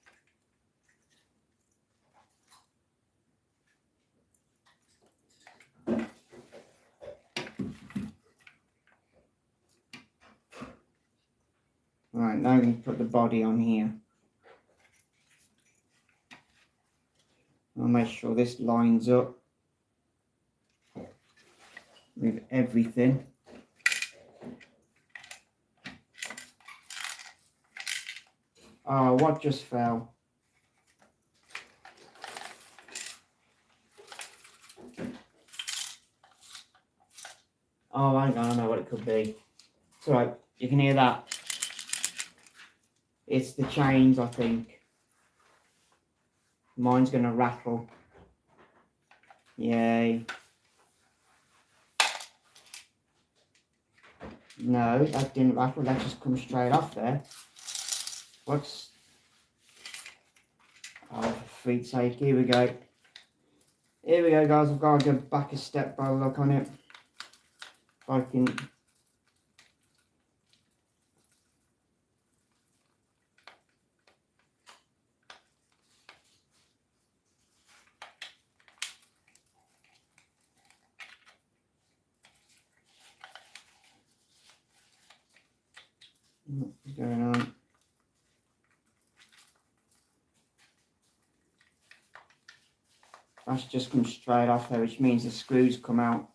Right, now I'm going to put the body on here. I'll make sure this lines up with everything. Oh, what just fell? Oh, hang on, I know what it could be. It's alright, you can hear that. It's the chains, I think. Mine's gonna rattle. Yay. No, that didn't rattle, that just comes straight off there. What's... Oh, for feet's sake, here we go. Here we go, guys. I've got to go back a step by the look on it. If I can... What's going on? That's just come straight off there, which means the screws come out.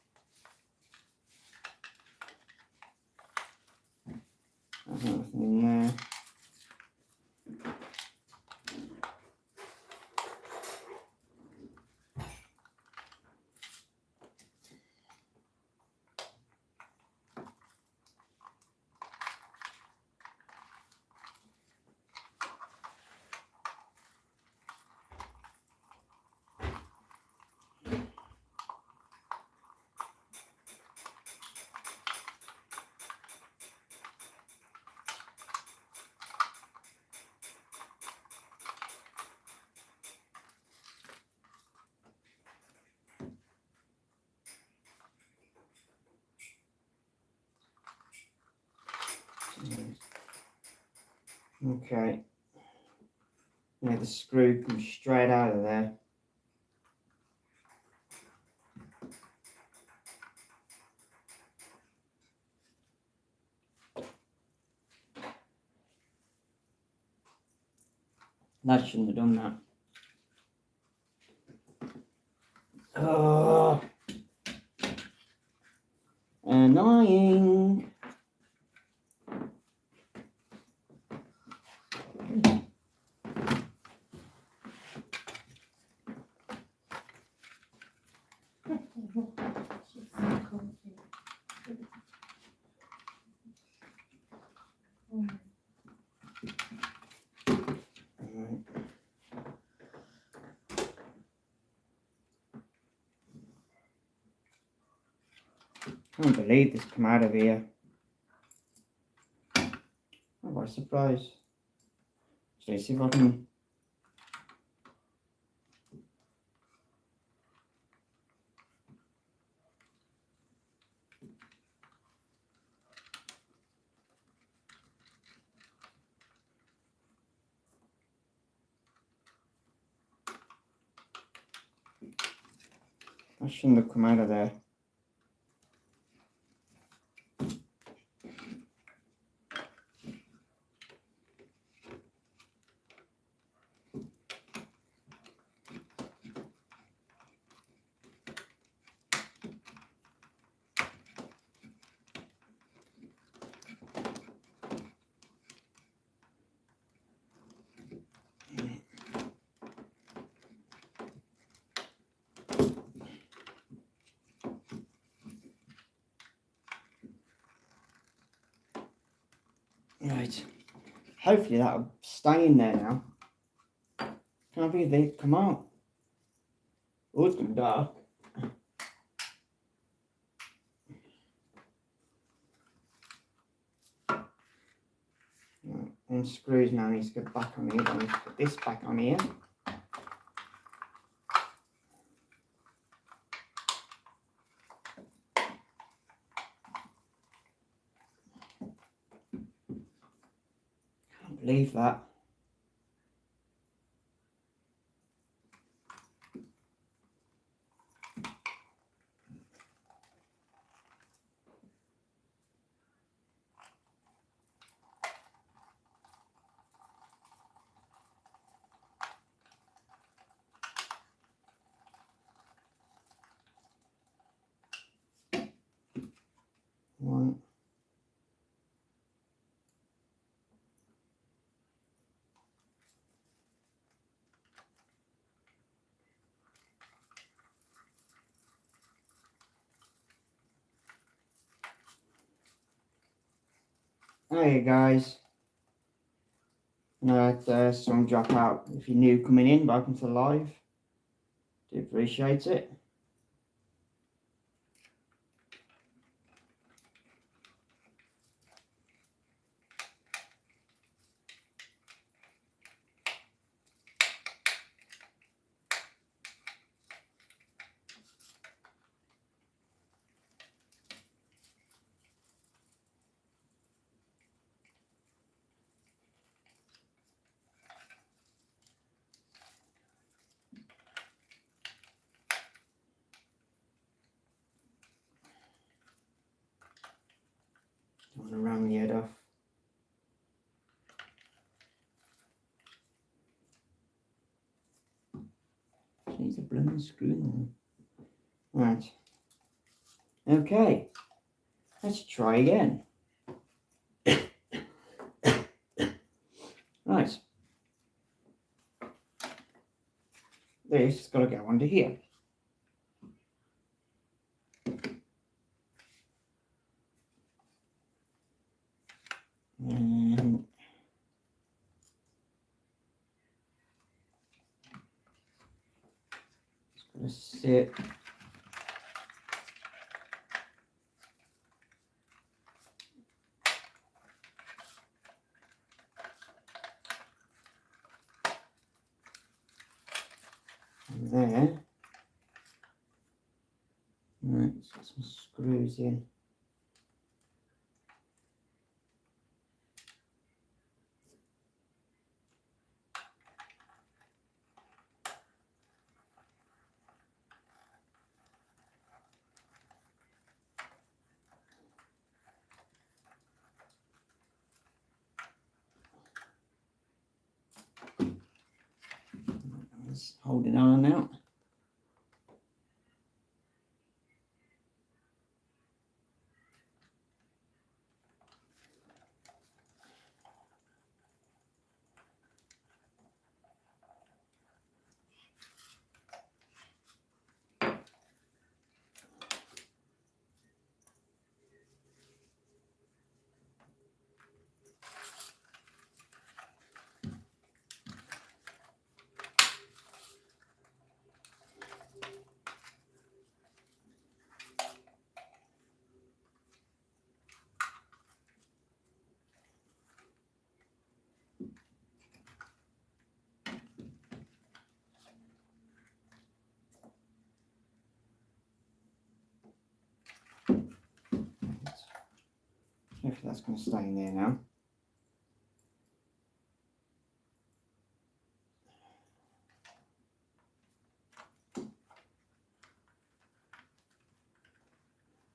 There's nothing in there. Okay. Yeah, the screw comes straight out of there. That shouldn't have done that. Oh, annoying. I can't believe this come out of here. Oh, what a surprise. Let's see if I can... That shouldn't have come out of there. Right. Hopefully that'll stay in there now. Can't believe they come out. Oh, it's gone dark. Right, and screws now needs to go back on here. I need to put this back on here. Can't believe that. One. Hey guys. Some drop out. If you're new coming in, welcome to live. Do appreciate it. want to ram the head off. She's a blooming screw in there. Right. Okay. Let's try again. Right. This has got to go under here. And it's going to sit. There. Right, let's get some screws in. Just holding on now. Hopefully that's going to stay in there now.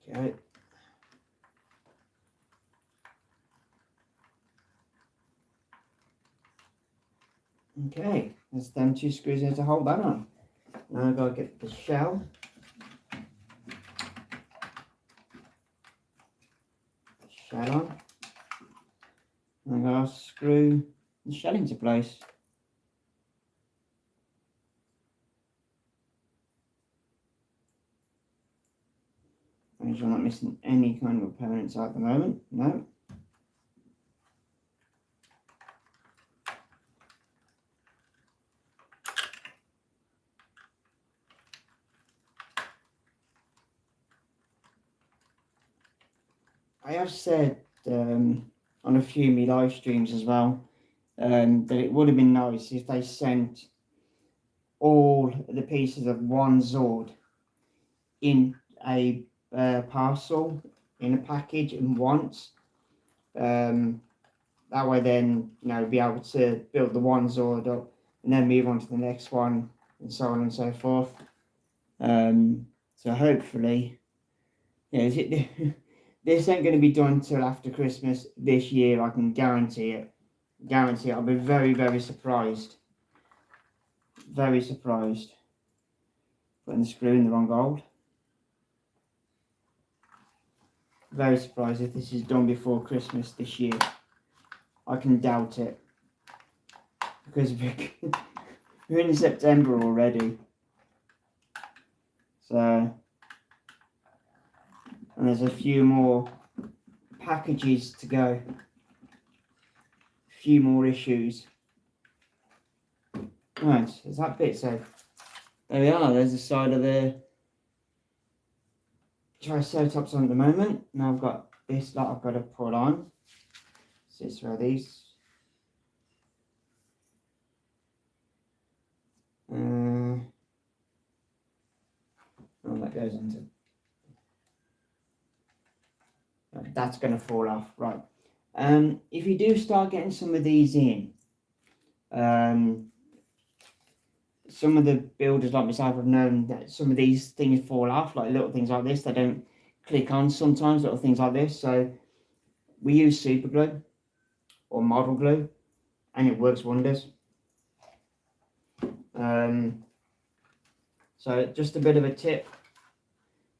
Okay. Okay, there's them two screws here to hold that on. Now I've got to get the shell. Shell on. And I'm going to screw the shell into place. Make sure I'm not missing any kind of components at the moment. No. I have said on a few of my live streams as well that it would have been nice if they sent all the pieces of one Zord in a parcel, in a package at once. That way then, you know, be able to build the one Zord up and then move on to the next one and so on and so forth. So hopefully, yeah, this ain't going to be done till after Christmas this year. I can guarantee it. Guarantee it. I'll be very, very surprised. Very surprised. Putting the screw in the wrong hole. Very surprised if this is done before Christmas this year. I can doubt it. Because we're in September already. So... and there's a few more packages to go. A few more issues. Right, is that bit safe? There we are, there's the side of the Triceratops on at the moment. Now I've got this lot I've got to put on. So it's where these. Oh, that goes into. That's going to fall off, right? If you do start getting some of these in, some of the builders like myself have known that some of these things fall off, like little things like this. They don't click on sometimes, little things like this. So we use super glue or model glue, and it works wonders. So just a bit of a tip: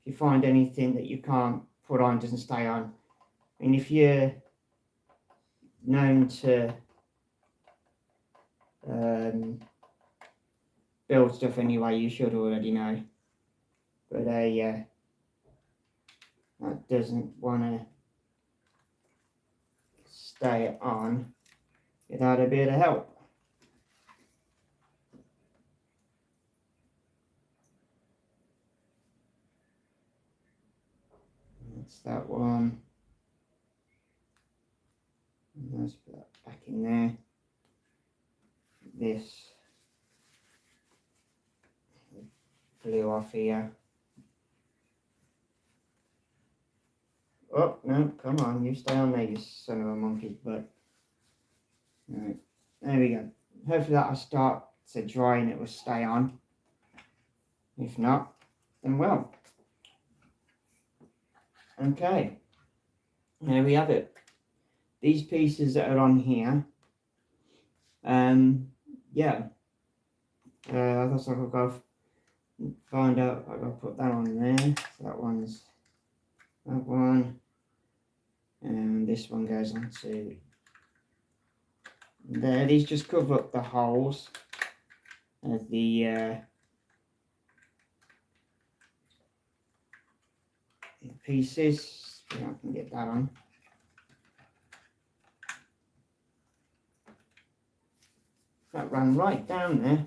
if you find anything that you can't put on, doesn't stay on, and if you're known to build stuff anyway, you should already know. But yeah, that doesn't want to stay on without a bit of help. That's that one. Let's put that back in there. This glue off here. Oh, no, come on, you stay on there, you son of a monkey's butt. Right, there we go. Hopefully that'll start to dry and it will stay on. If not, then well. Okay, there we have it. These pieces that are on here, yeah. I guess I'll go find out. I'll go put that on there. So that one's that one, and this one goes on to there. These just cover up the holes of the pieces. See if I can get that on. That ran right down there.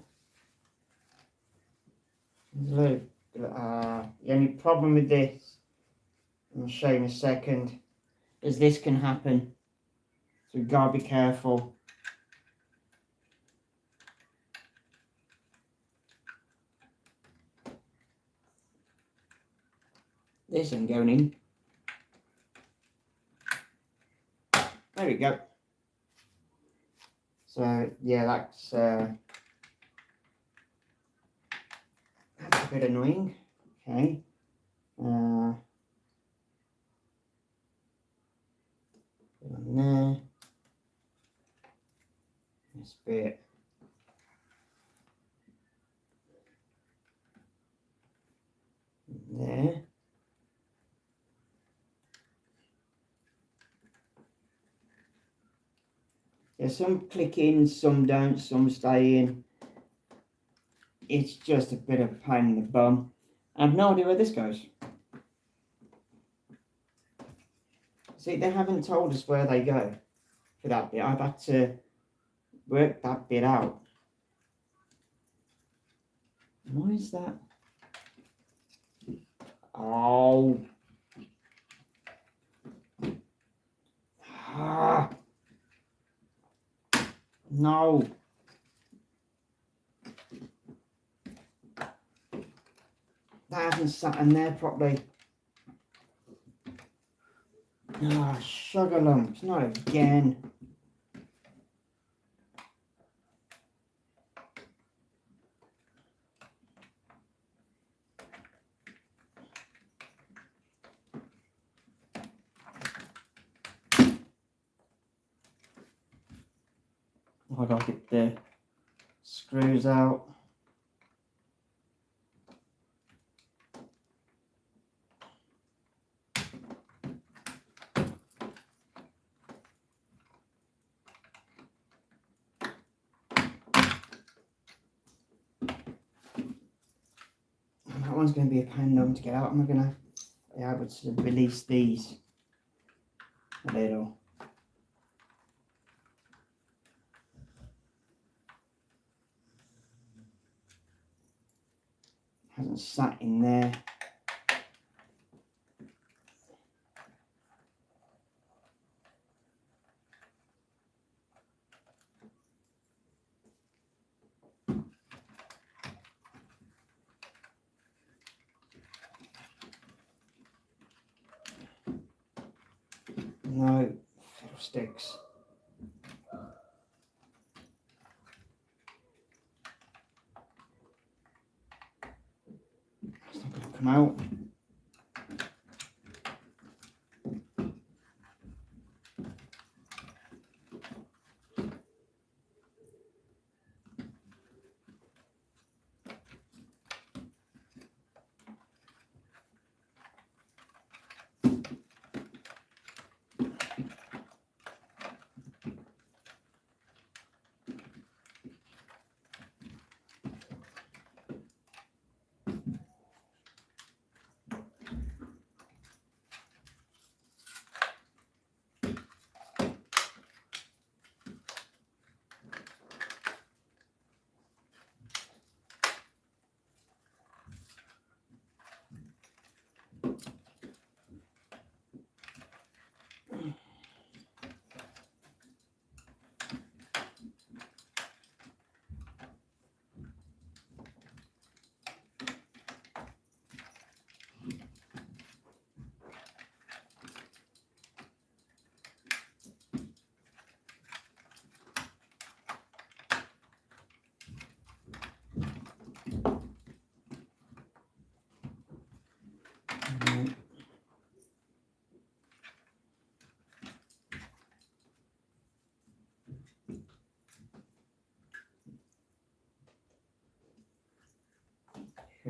The only problem with this, I'll show you in a second, is this can happen. So we've got to be careful. This ain't going in. There we go. So yeah, that's a bit annoying. Okay. Put on there. This bit. There. Yeah, some click in, some don't, some stay in. It's just a bit of a pain in the bum. I have no idea where this goes. See, they haven't told us where they go for that bit. I've had to work that bit out. What is that? Oh. Ah. No. That hasn't sat in there properly. Ah, oh, sugar lumps, not again. I gotta get the screws out. That one's going to be a pain in to get out. I'm going to be able to release these a little. Hasn't sat in there. No, fiddlesticks. It's not going to come out.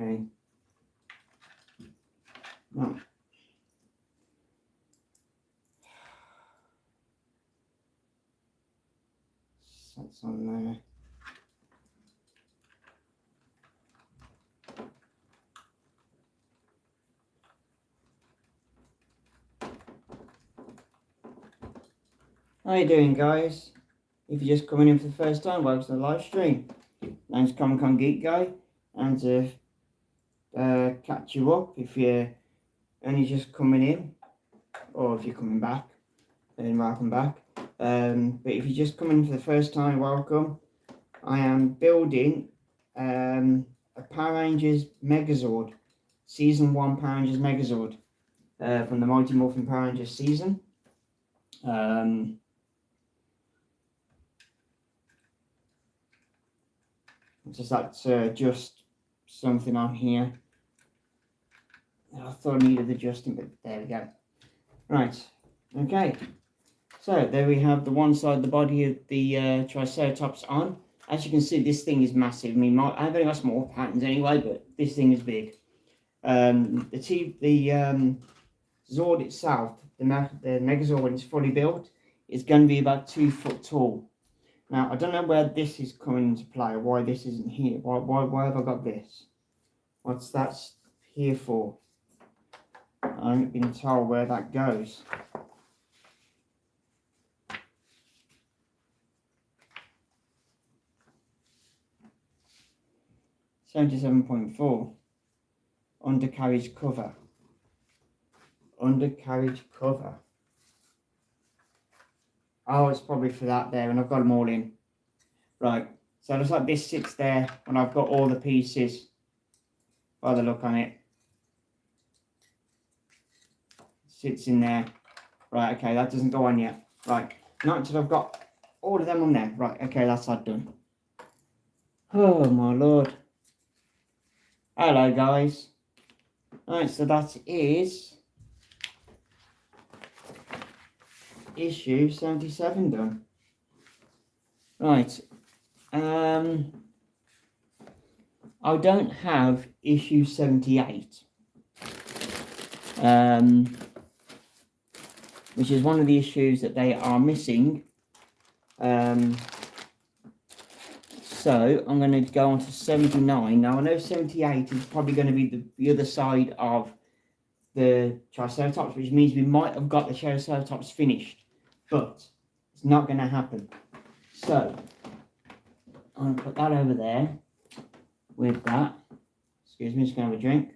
Okay. Right. That's on there. How you doing, guys? If you're just coming in for the first time, welcome to the live stream. Name's Comic-Con Geek Guy, and to catch you up, if you're only just coming in, or if you're coming back, then welcome back. But if you're just coming in for the first time, welcome. I am building a Power Rangers Megazord, Season 1 Power Rangers Megazord, from the Mighty Morphin Power Rangers season. That's just something on here. I thought I needed adjusting, but there we go. Right, okay. So there we have the one side of the body of the Triceratops on. As you can see, this thing is massive. I mean, I've only got small patterns anyway, but this thing is big. The Zord itself, the Megazord, when it's fully built, is going to be about 2 foot tall. Now, I don't know where this is coming into play, why this isn't here. Why have I got this? What's that here for? I haven't been told where that goes. $77.4. Undercarriage cover. Undercarriage cover. Oh, it's probably for that there, and I've got them all in. Right, so it looks like this sits there when I've got all the pieces by the look on it. Sits in there. Right, okay, that doesn't go on yet. Right, not until I've got all of them on there. Right, okay, that's that done. Oh, my Lord. Hello, guys. Right, so that is issue 77 done. Right. I don't have issue 78. Which is one of the issues that they are missing. So I'm going to go on to 79. Now I know 78 is probably going to be the other side of the Triceratops, which means we might have got the Triceratops finished, but it's not going to happen. So I'm going to put that over there with that. Excuse me, just going to have a drink.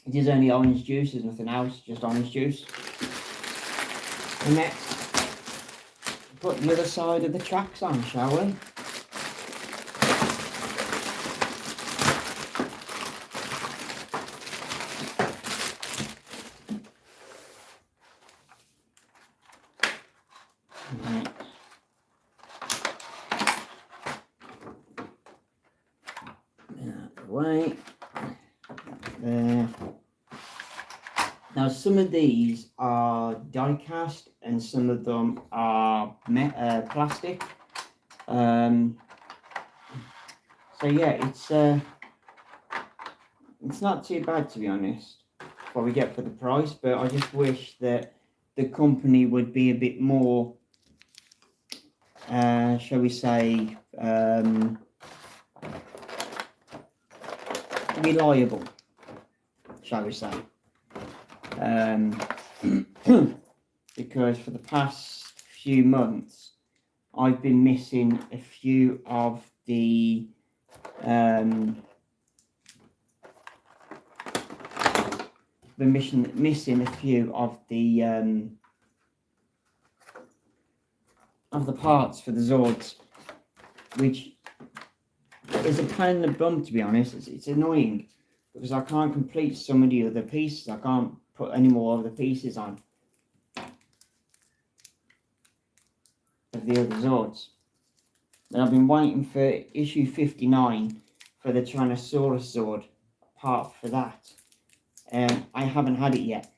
It is only orange juice, there's nothing else, just orange juice. And next, put the other side of the tracks on, shall we? Right. Out the way. There. Now some of these are die cast and some of them are plastic. So yeah, it's not too bad, to be honest, what we get for the price, but I just wish that the company would be a bit more, shall we say, reliable, shall we say. Because for the past few months I've been missing a few of the missing a few of the parts for the Zords, which is a pain in the bum, to be honest. It's annoying because I can't complete some of the other pieces. I can't put any more of the pieces on of the other Zords. And I've been waiting for issue 59 for the Tyrannosaurus Zord, part for that. I haven't had it yet.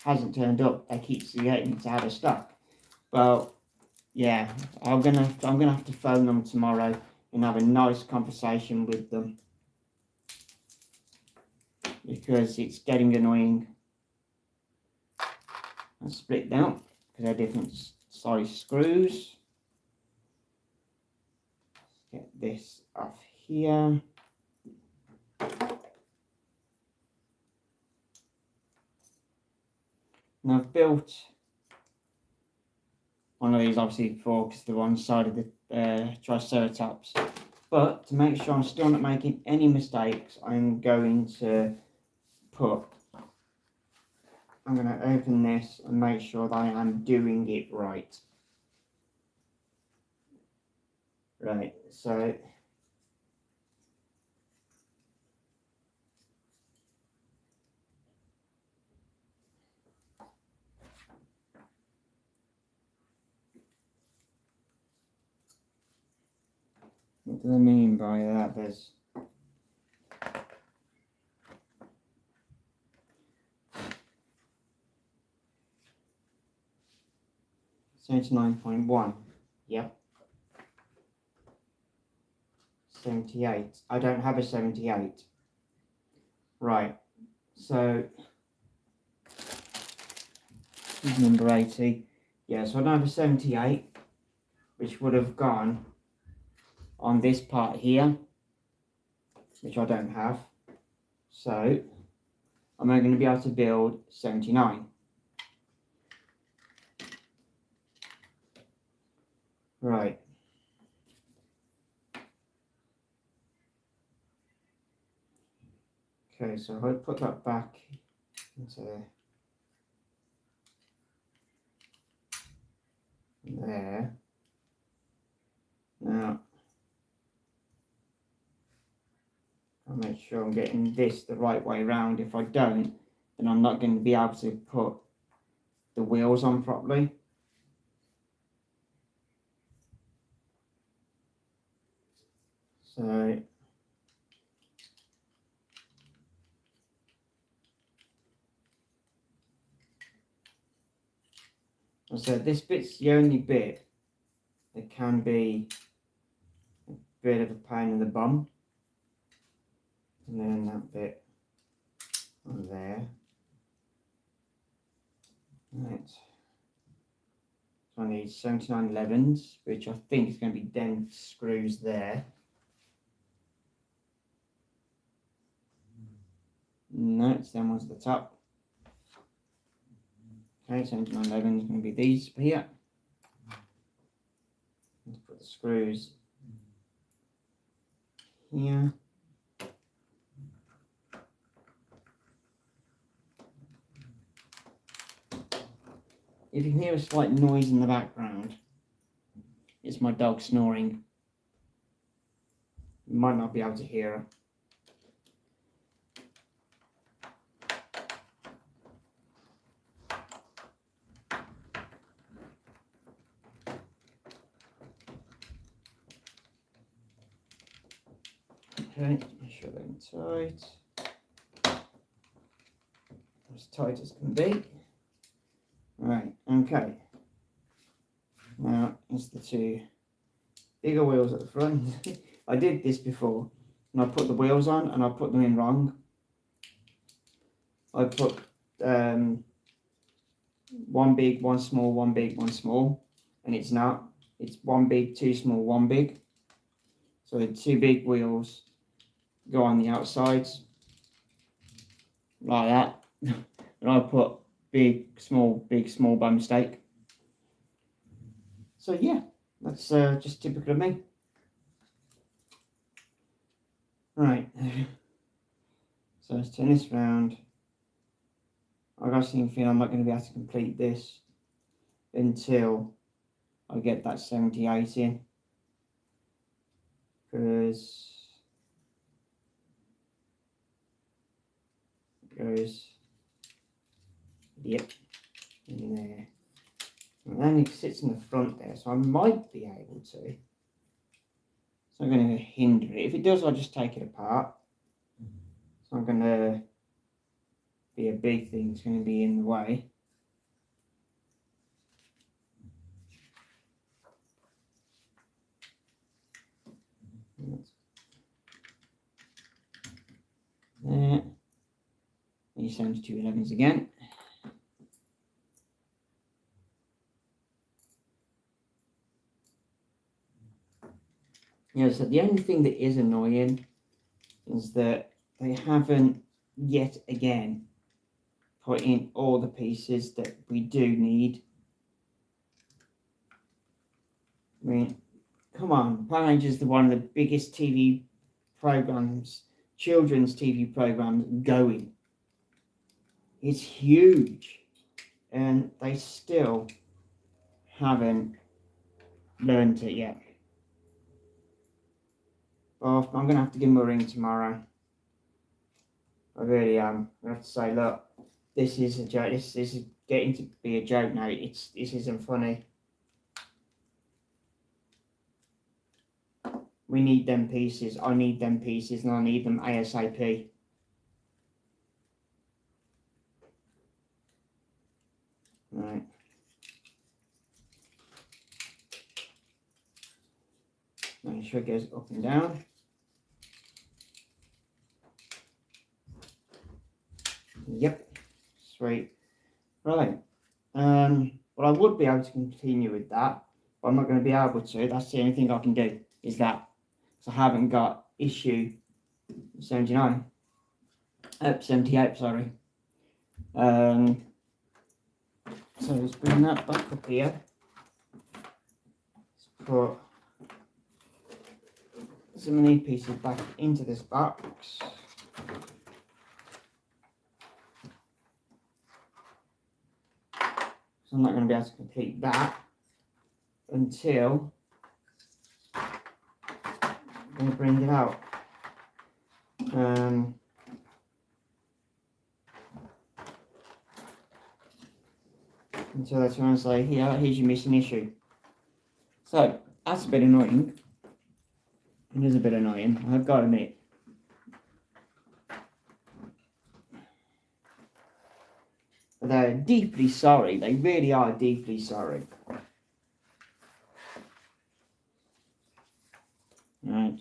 Hasn't turned up. They keep forgetting it's out of stock. Well, yeah, I'm gonna have to phone them tomorrow and have a nice conversation with them, because it's getting annoying. I'll split them because they're different size screws. Let's get this off here. And I've built one of these obviously before, because they're on the side of the Triceratops. But to make sure I'm still not making any mistakes, I'm going to open this and make sure that I am doing it right. Right, so what do I mean by that? There's 79.1. Yep. 78. I don't have a 78. Right. So number 80. Yeah, so I don't have a 78, which would have gone on this part here, which I don't have. So I'm only going to be able to build 79. Right. Okay, so if I put that back into there. Now, I'll make sure I'm getting this the right way around. If I don't, then I'm not going to be able to put the wheels on properly. So I said this bit's the only bit that can be a bit of a pain in the bum. And then that bit on there. Right. So I need 79 11s, which I think is going to be dent screws there. No, it's them ones at the top. Okay, 79 11 is going to be these here. Let's put the screws here. If you can hear a slight noise in the background, it's my dog snoring. You might not be able to hear her. Okay, make sure they're tight. As tight as can be. Right, okay. Now it's the two bigger wheels at the front. I did this before, and I put the wheels on and I put them in wrong. I put one big, one small, one big, one small, and it's not. It's one big, two small, one big. So the two big wheels go on the outsides like that. And I put big, small by mistake. So yeah, that's just typical of me. Right. So let's turn this round. I got a feeling I'm not going to be able to complete this until I get that 78 in. Because it goes, yep, in there. And then it sits in the front there, so I might be able to. It's not going to hinder it. If it does, I'll just take it apart. It's not going to be a big thing. It's going to be in the way. New 7211s again. Yeah, so the only thing that is annoying is that they haven't yet again put in all the pieces that we do need. I mean, come on, Power Rangers is one of the biggest TV programs, children's TV programs going. It's huge, and they still haven't learned it yet. Well, I'm gonna have to give him a ring tomorrow. I really am. I have to say, look, this is a joke. This is getting to be a joke now. This isn't funny. We need them pieces. I need them pieces, and I need them ASAP. Right. Make sure it goes up and down. Yep. Sweet. Right. Well, I would be able to continue with that, but I'm not going to be able to. That's the only thing I can do, is that. So I haven't got issue 79. 78, sorry. So let's bring that back up here. Let's put some of these pieces back into this box. So I'm not going to be able to complete that until I'm going to bring it out. Until that's when I say, here's your missing issue. So that's a bit annoying. It is a bit annoying, I've got to admit. But they're deeply sorry. They really are deeply sorry. Right.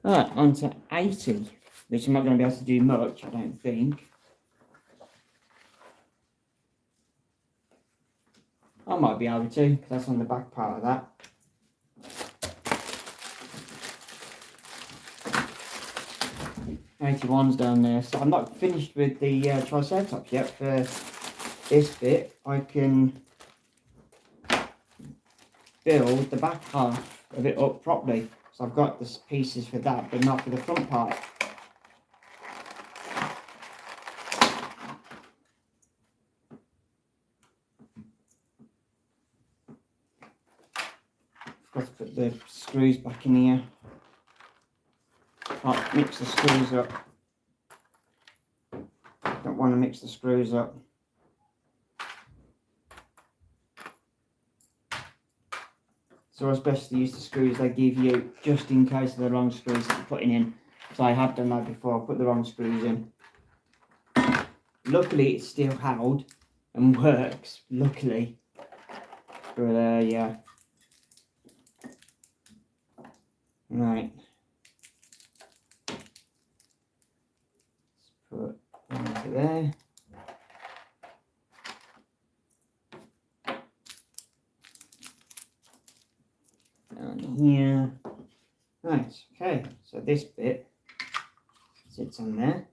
Alright, on to 80, which I'm not going to be able to do much, I don't think. I might be able to, because that's on the back part of that. '81's down there, so I'm not finished with the Triceratops yet. For this bit, I can build the back half of it up properly. So I've got the pieces for that, but not for the front part. I've got to put the screws back in here. I'll mix the screws up. Don't want to mix the screws up. So it's best to use the screws they give you just in case of the wrong screws that you're putting in. So I have done that before, I put the wrong screws in. Luckily it's still held and works, luckily. But yeah. Right. Let's put one into there. Down here. Right, okay, so this bit sits on there.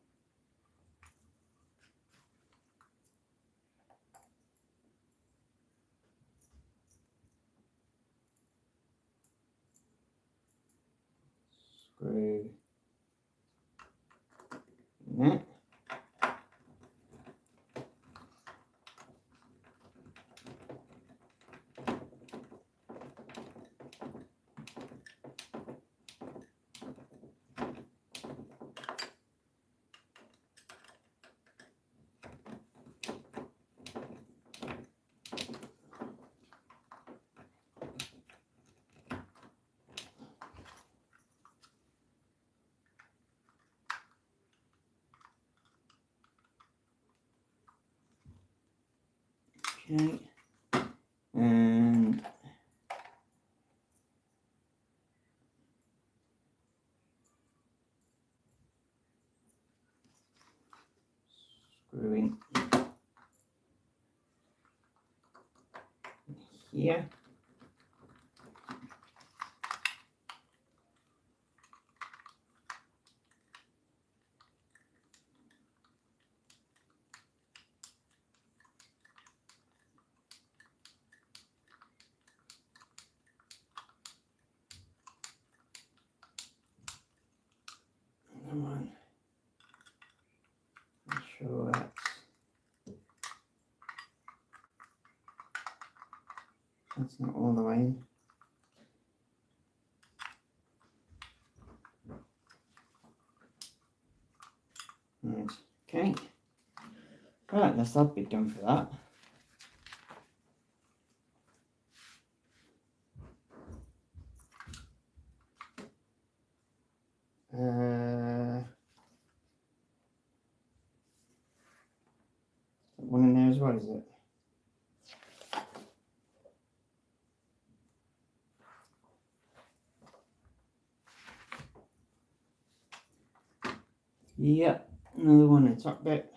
Screw in that. Okay, and screwing here. Come on. Make sure that's not all the way in. Right. Okay. Right, that's that bit done for that. One in there as well, is it? Yep, another one in the top bit.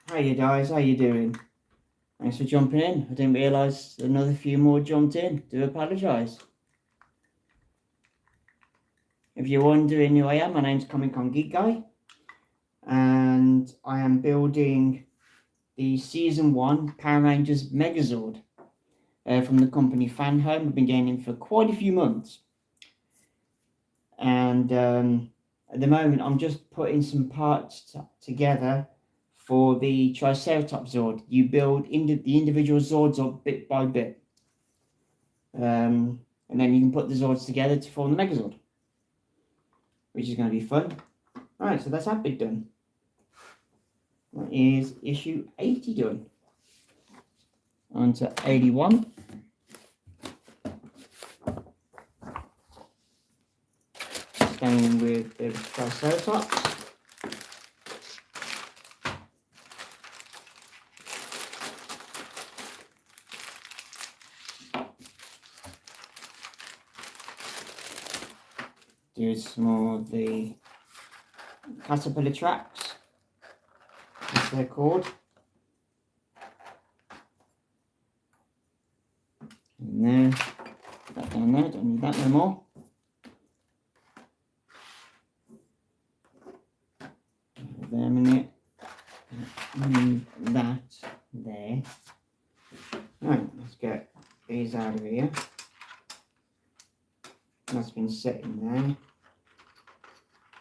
How you guys, how you doing? Thanks for jumping in. I didn't realise another few more jumped in. Do apologise. If you're wondering who I am, my name's Geek Guy, and I am building the Season 1 Power Rangers Megazord from the company Fan Home. I've been getting for quite a few months. And at the moment, I'm just putting some parts together for the Triceratops Zord. You build the individual Zords up bit by bit. And then you can put the Zords together to form the Megazord, which is going to be fun. Alright, so that's that bit done. That is issue 80 done. On to 81. Staying with the Triceratops. Do some more of the caterpillar tracks, as they're called. And there, put that down there, don't need that no more. There a minute, move that there. Right, let's get these out of here. That's been set in there.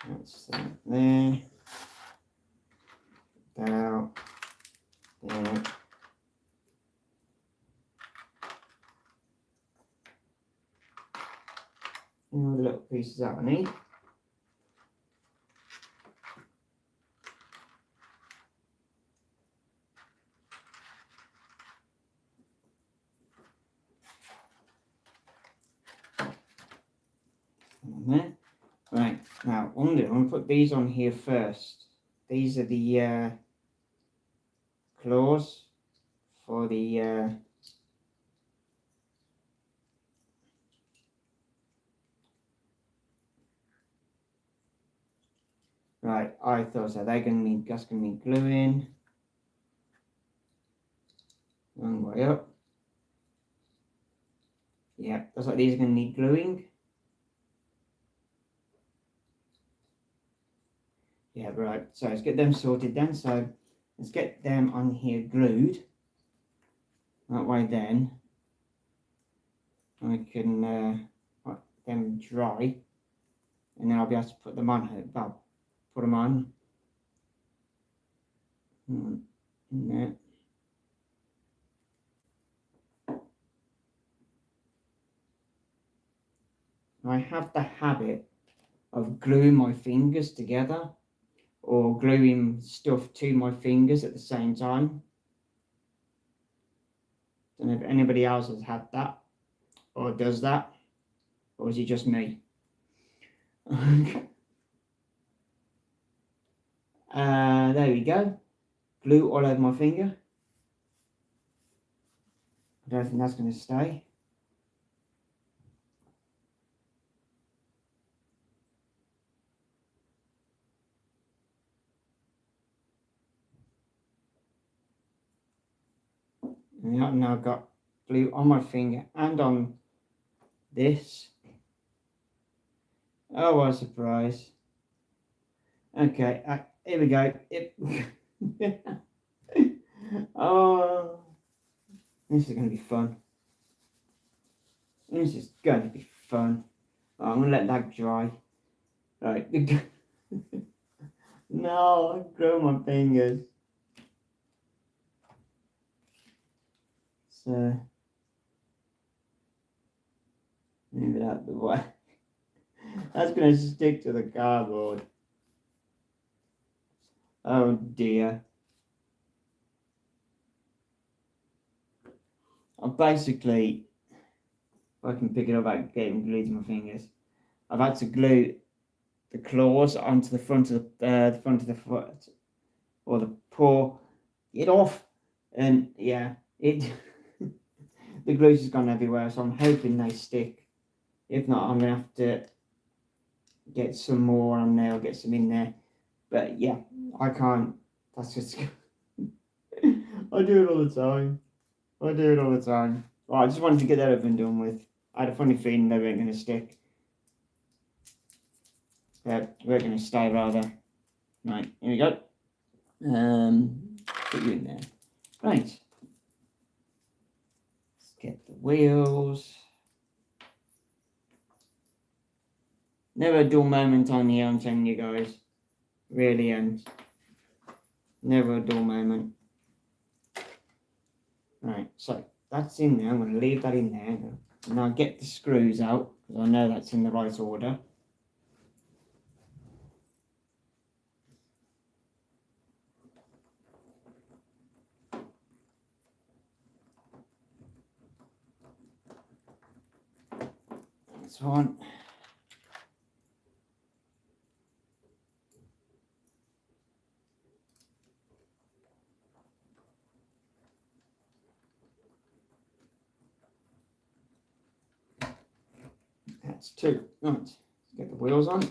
That's that there. Down. There. And all the little pieces out I need. There. Right, now I'm going to put these on here first. These are the claws for the right, I thought so. They're going to need, that's going to need gluing. Long way up. Yeah, looks like these are going to need gluing. Yeah, right. So let's get them sorted then. So let's get them on here glued. That way then I can let them dry, and then I'll be able to put them on. Well, put them on. In there. I have the habit of gluing my fingers together, or gluing stuff to my fingers at the same time. Don't know if anybody else has had that or does that, or is it just me? There we go. Glue all over my finger. I don't think that's going to stay. And now I've got glue on my finger and on this. Oh, what a surprise. Okay, here we go. Oh, this is going to be fun. This is going to be fun. Oh, I'm going to let that dry. Right. No, I grow my fingers. So, move it out of the way. That's going to stick to the cardboard. Oh dear. Basically, if I can pick it up, I getting glued to my fingers. I've had to glue the claws onto the front of the front of the foot or the paw. Get off! And yeah, it the glue's has gone everywhere. So I'm hoping they stick. If not, I'm gonna have to get some more on there or get some in there. But yeah, I can't. That's just. I do it all the time. I do it all the time. Well, I just wanted to get that over and done with. I had a funny feeling they weren't going to stick. We're going to stay rather. Right, here we go. Put you in there. Right. Let's get the wheels. Never a dull moment on here, I'm telling you guys. Really ain't. Never a dull moment. Right, so that's in there. I'm going to leave that in there. Now get the screws out, because I know that's in the right order. That's one. That's two. Right, let's get the wheels on.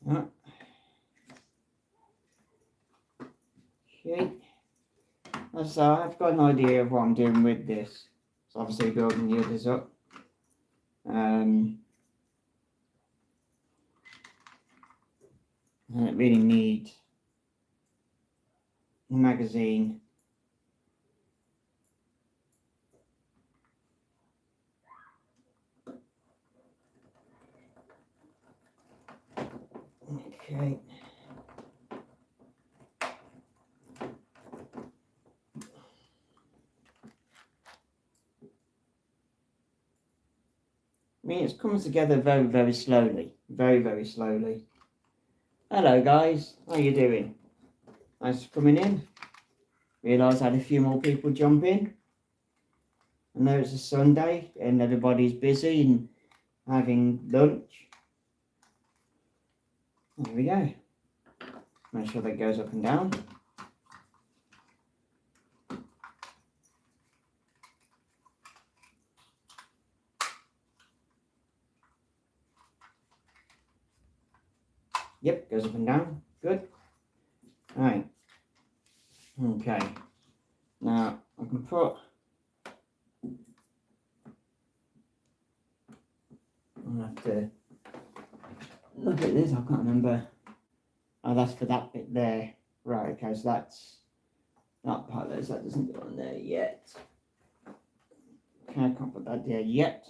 Right. Okay. So I've got an idea of what I'm doing with this. So obviously building the others up. I don't really need a magazine. Okay. I mean, it comes together very, very slowly. Very, very slowly. Hello, guys. How you doing? Thanks for coming in. Realise I had a few more people jump in. I know it's a Sunday and everybody's busy and having lunch. There we go. Make sure that goes up and down. Yep, goes up and down. Good. Right. Okay. Now I can put. I'll have to look at this. I can't remember. Oh, that's for that bit there. Right. Okay. So that's that part there. So that doesn't go on there yet. Okay. I can't put that there yet.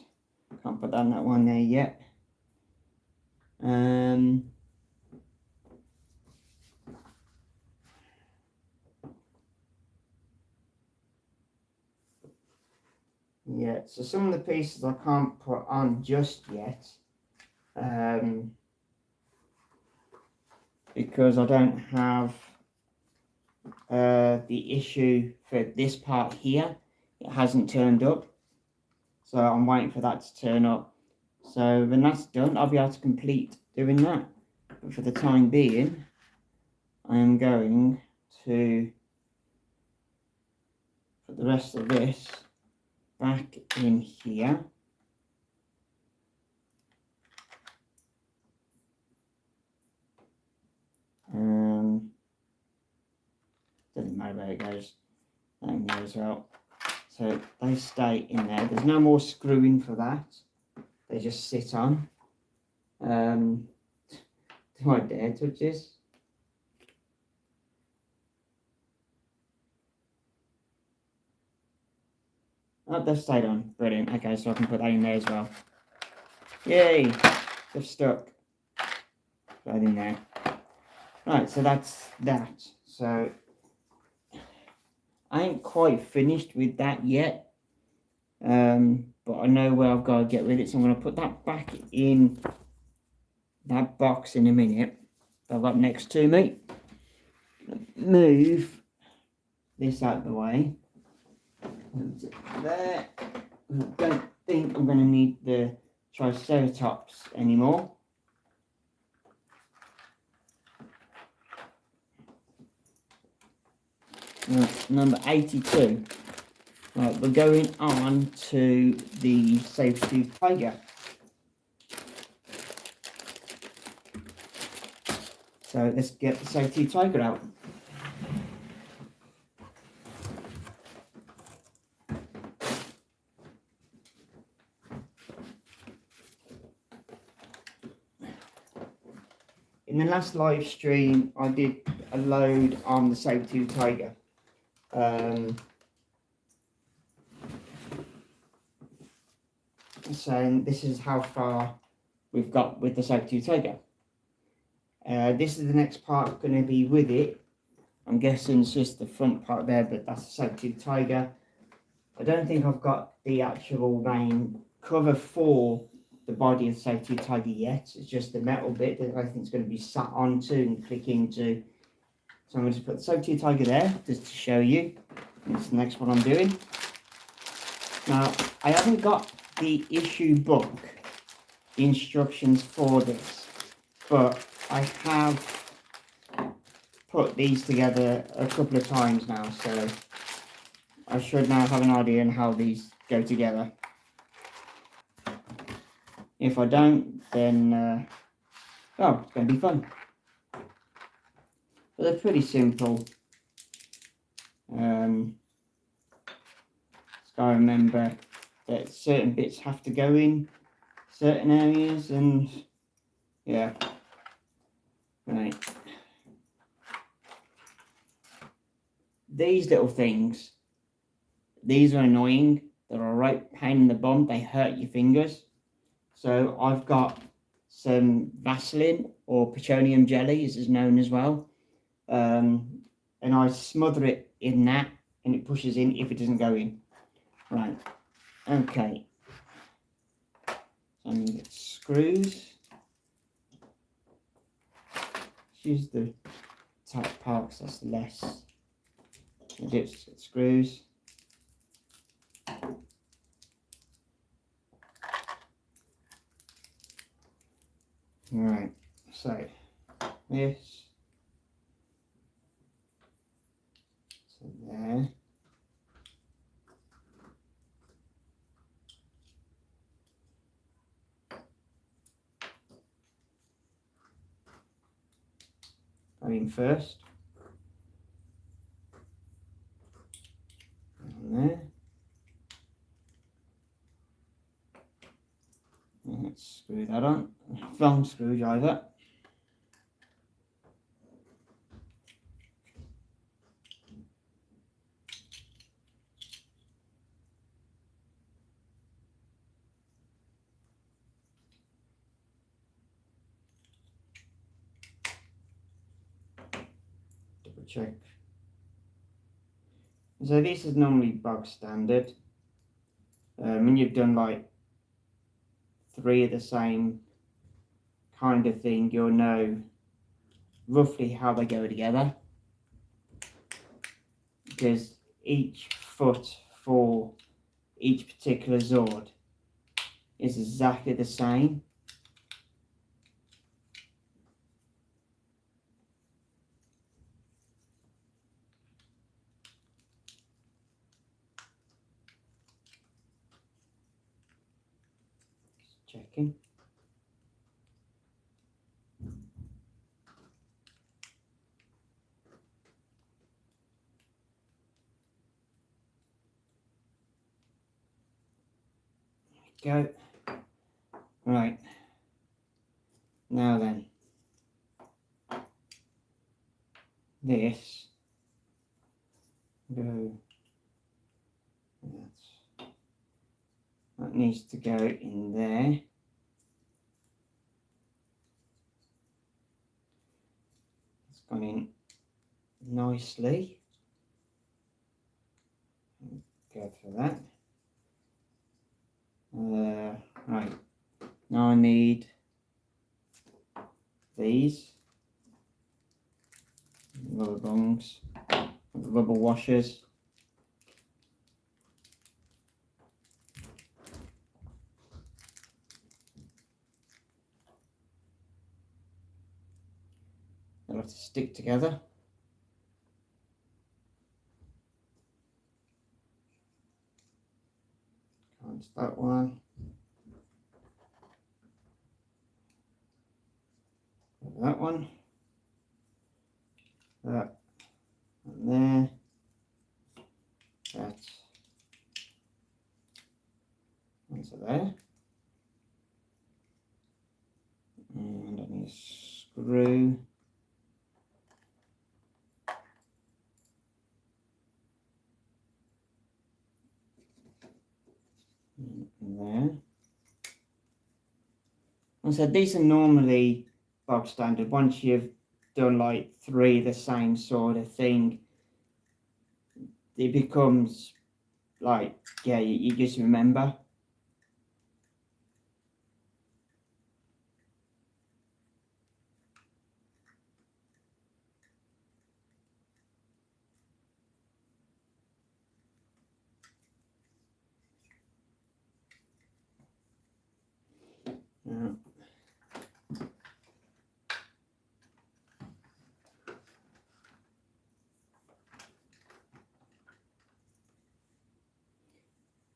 Can't put that one there yet. Yeah, so some of the pieces I can't put on just yet. because I don't have the issue for this part here. It hasn't turned up, so I'm waiting for that to turn up. So when that's done, I'll be able to complete doing that. But for the time being, I am going to put the rest of this back in here. Doesn't matter where it goes. That in there as well. So they stay in there. There's no more screwing for that. They just sit on. Do I dare touch this? Oh, they've stayed on. Brilliant. Okay, so I can put that in there as well. Yay! They've stuck. Right in there. Right, so that's that. So I ain't quite finished with that yet. But I know where I've got to get with it, so I'm going to put that back in that box in a minute. I've got next to me. Move this out of the way. There. I don't think I'm going to need the Triceratops anymore. Number 82. Right, we're going on to the Sabertooth Tiger. So let's get the Sabertooth Tiger out. In the last live stream, I did a load on the Sabertooth Tiger. So this is how far we've got with the Sabertooth Tiger. This is the next part going to be with it. I'm guessing it's just the front part there, but that's the Sabertooth Tiger. I don't think I've got the actual main cover for the body of the Sabertooth Tiger yet. It's just the metal bit that I think is going to be sat onto and click into. So I'm going to put the Sabertooth Tiger there just to show you. That's the next one I'm doing. Now, I haven't got the issue book, the instructions for this, but I have put these together a couple of times now, so I should now have an idea on how these go together. If I don't, then oh, it's going to be fun. But they're pretty simple. Just gotta remember that certain bits have to go in certain areas, and yeah. Right. These little things, these are annoying. They're a right pain in the bum. They hurt your fingers. So I've got some Vaseline, or petroleum jelly as is known as well. And I smother it in that, and it pushes in if it doesn't go in. Right. Okay. So I'm going to get screws. Use the tight part because that's less. Just get screws. Right, so this, so there. Go in first. And there. And let's screw that on. Long screwdriver. Double check. So this is normally bog standard. When you've done like 3 of the same kind of thing, you'll know roughly how they go together, because each foot for each particular Zord is exactly the same. Just checking. Go. Right. Now then. This. Go. That needs to go in there. It's gone in nicely. Go for that. Right, now I need these rubber bungs, rubber washers. They'll have to stick together. Can't that one. That one, that, and there, that, onto there, and I need a screw, and there. And so these are normally bog standard. Once you've done like 3 the same sort of thing, it becomes like, yeah, you just remember. Yeah.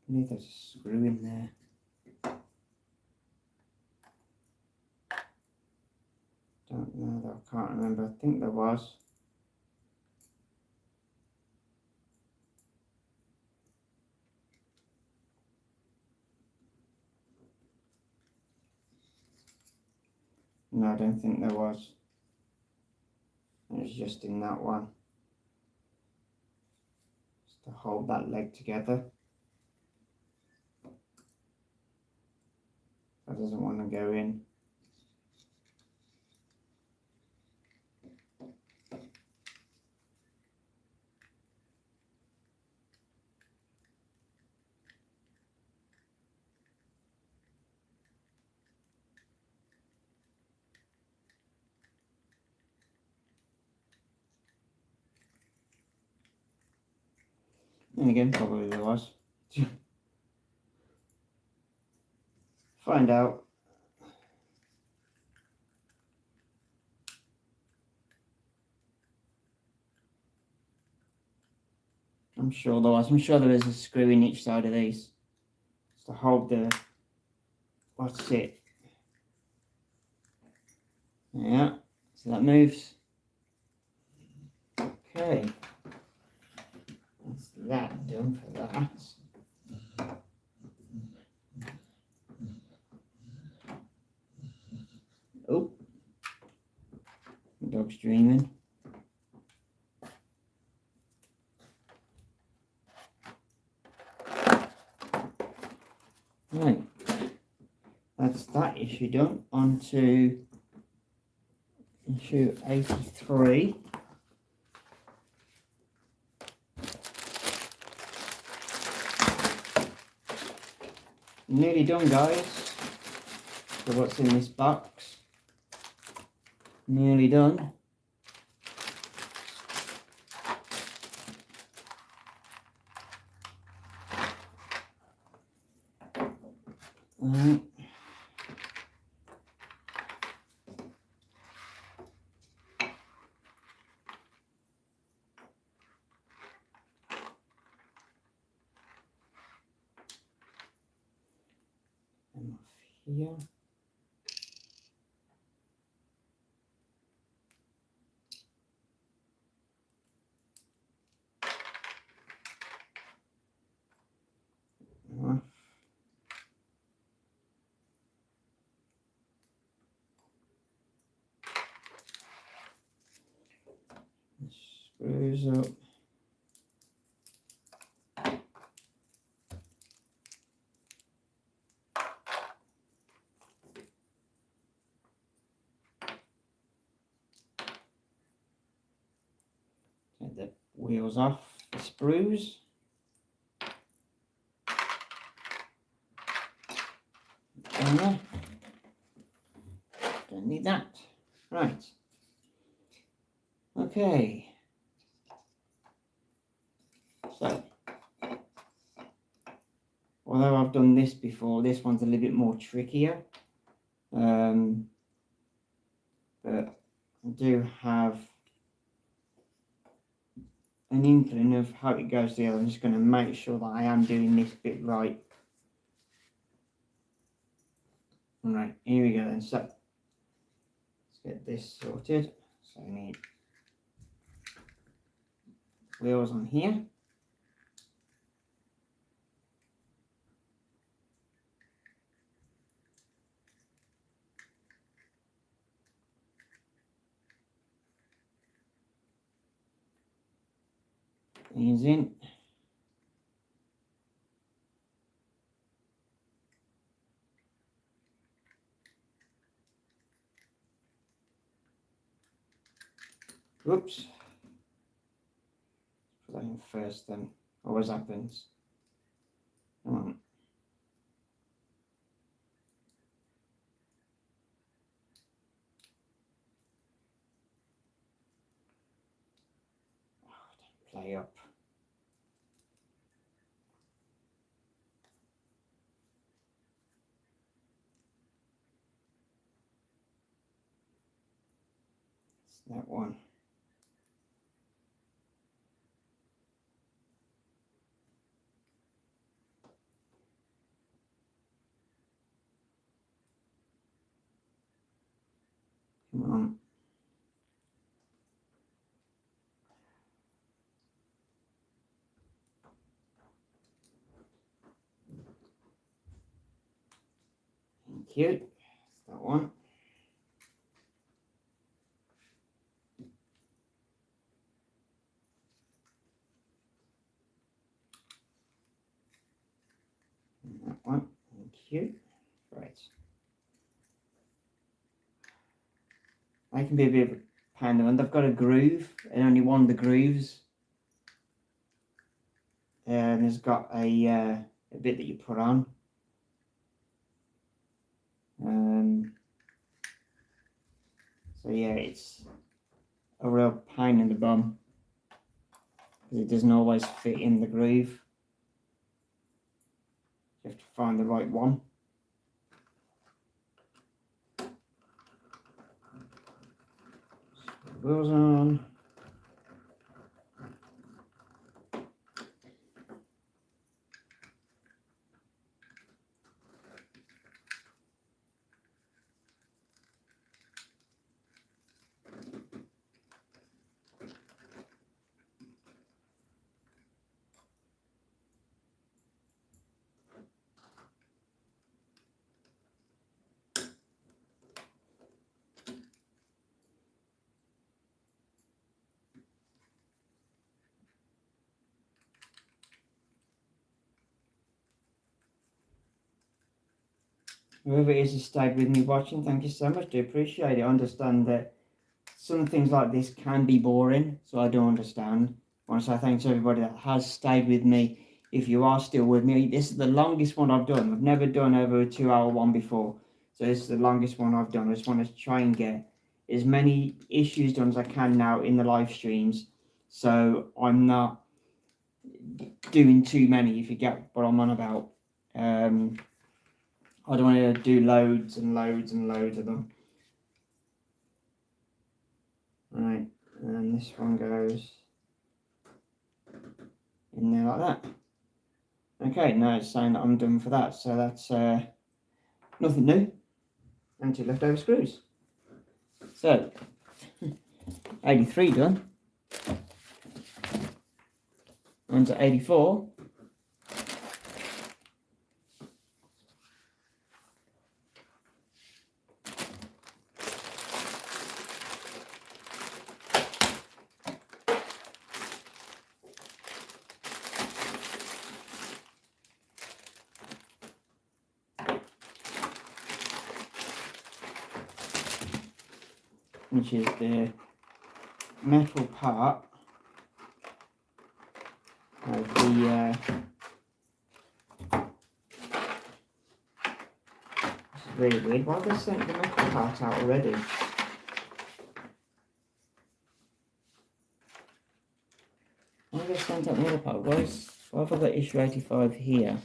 I believe there's a screw in there. Don't know though, I can't remember. I think there was. No, I don't think there was. It was just in that one. Just to hold that leg together. That doesn't want to go in. And again, probably there was. Find out. I'm sure there was. I'm sure there is a screw in each side of these. Just to hold the, what's it? Yeah, so that moves. Okay. That's that done for that. Oh, the dog's dreaming. Right, that's that issue done. On to issue 83. Nearly done, guys. So what's in this box? Nearly done. Right. And off here. Off. Screws up. Take the wheels off the sprues. There. Don't need that. Right. Okay. So, although I've done this before, this one's a little bit more trickier. But I do have an inkling of how it goes together. I'm just going to make sure that I am doing this bit right. Alright, here we go then. So, let's get this sorted. So I need wheels on here. These in. Whoops. Put that in first then. Always happens. Come on. Oh, don't play up. It's that one. Come on. Thank you. That's that one. And that one. Thank you. Right. I can be a bit of a pain and I've got a groove, and only one of the grooves has got a bit that you put on. So yeah, it's a real pain in the bum because it doesn't always fit in the groove. You have to find the right one. Wheels on. Whoever it is who stayed with me watching, thank you so much. Do appreciate it. I understand that some things like this can be boring, so I do understand. I want to say thanks to everybody that has stayed with me. If you are still with me, this is the longest one I've done. I've never done over a 2-hour one before, so this is the longest one I've done. I just want to try and get as many issues done as I can now in the live streams, so I'm not doing too many, if you get what I'm on about. I don't want to do loads and loads and loads of them. Right, and this one goes in there like that. Okay, now it's saying that I'm done for that, so that's nothing new, and 2 leftover screws. So 83 done. On to 84. Which is the metal part of the this is really weird. Why have they sent the metal part out already? Why have they sent out the metal part? Why have I got issue 85 here?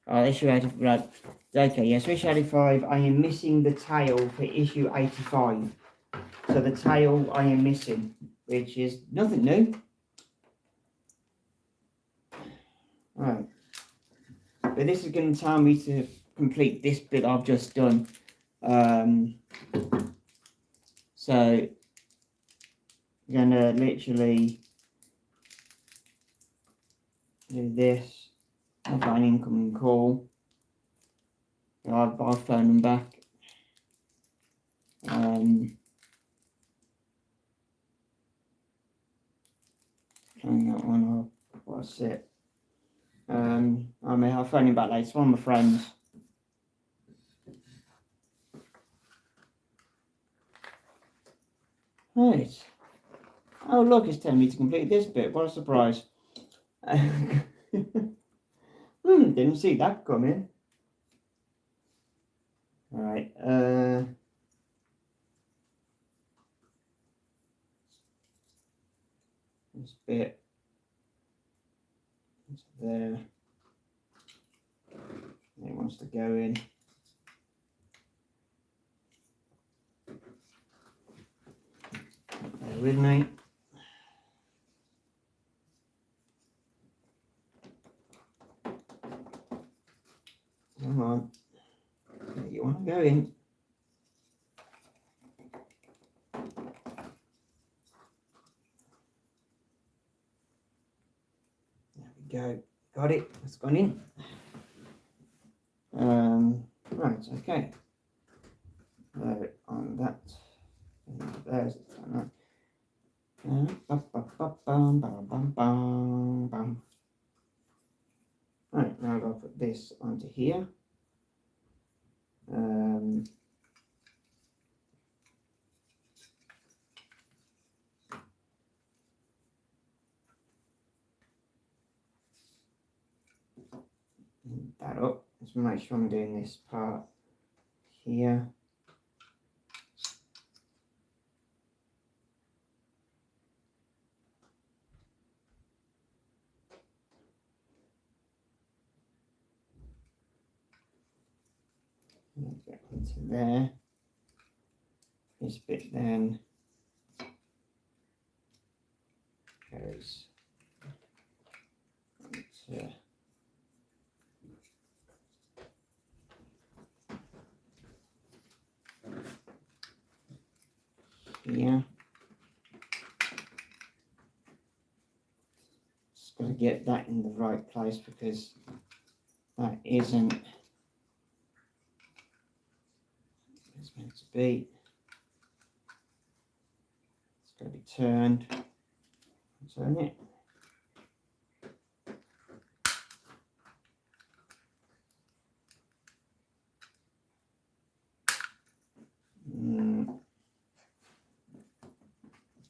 Oh, issue 85, right. Okay, yes, issue 85, I am missing the tail for issue 85. So the tail I am missing, which is nothing new. Right. But this is going to tell me to complete this bit I've just done. So I'm going to literally do this. I've got an incoming call. I'll phone them back. Hang that one up. What's it? I'll phone him back later. It's one of my friends. Right. Oh, look, it's telling me to complete this bit. What a surprise. Didn't see that coming. Alright, this bit is there. It wants to go in. Bear with me. Come on. You want to go in. There we go. Got it. It's gone in. Right, okay. On that. There's that. Right, now I've got to put this onto here. That up. Let's make sure I'm doing this part here. Get into there. This bit then goes into here. Just got to get that in the right place because that isn't it's meant to be. It's got to be turned. Turn it.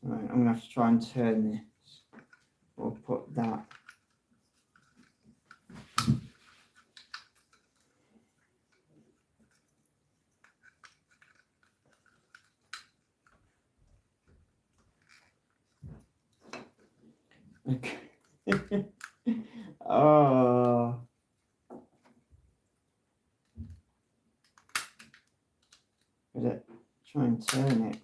Right, I'm going to have to try and turn this, or put that. Okay. Oh. Gotta try and turn it.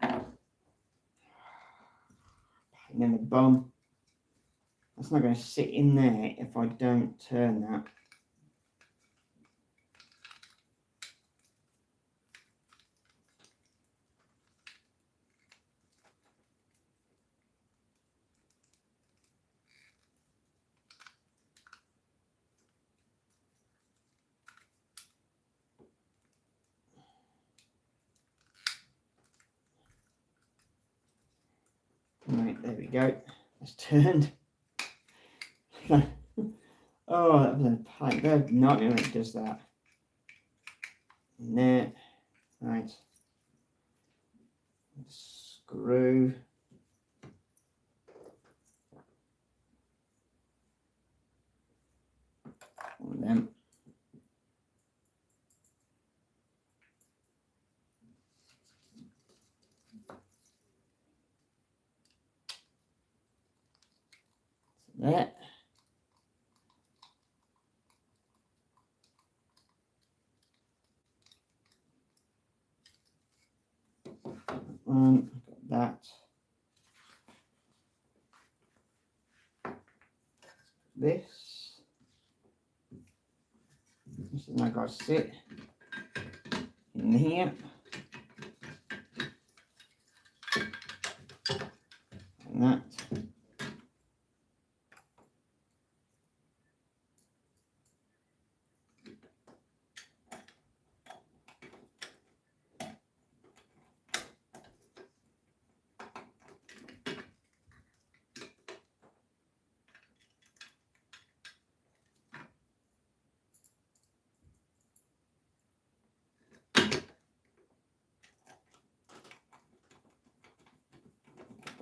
And then the bum. That's not going to sit in there if I don't turn that. Right, there we go. It's turned. Oh, that was a pipe. They're not when it does that. And there. Right. Screw. One of them. There. Got that. This is now got to sit in here. And that.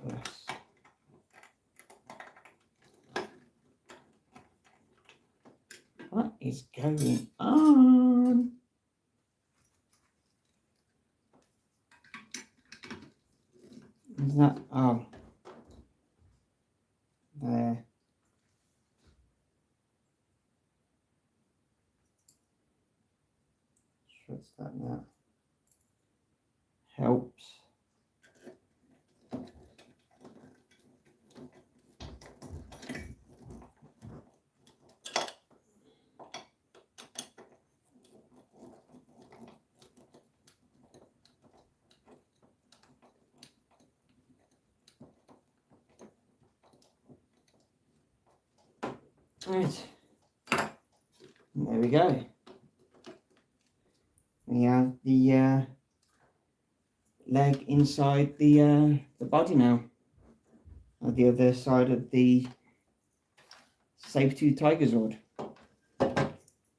Yes. What is going on? Is that, oh, there. What's that now? Helps. Right, and there we go. We have the leg inside the body now, on the other side of the Sabertooth Tiger Zord.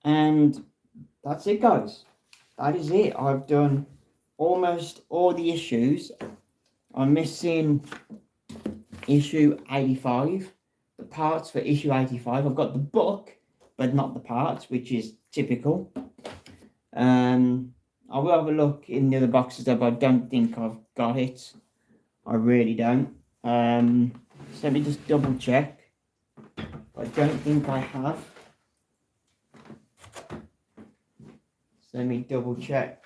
And that's it, guys. That is it. I've done almost all the issues. I'm missing issue 85. The parts for issue 85. I've got the book, but not the parts, which is typical. I will have a look in the other boxes, though, but I don't think I've got it. I really don't. So let me just double check. I don't think I have. So let me double check.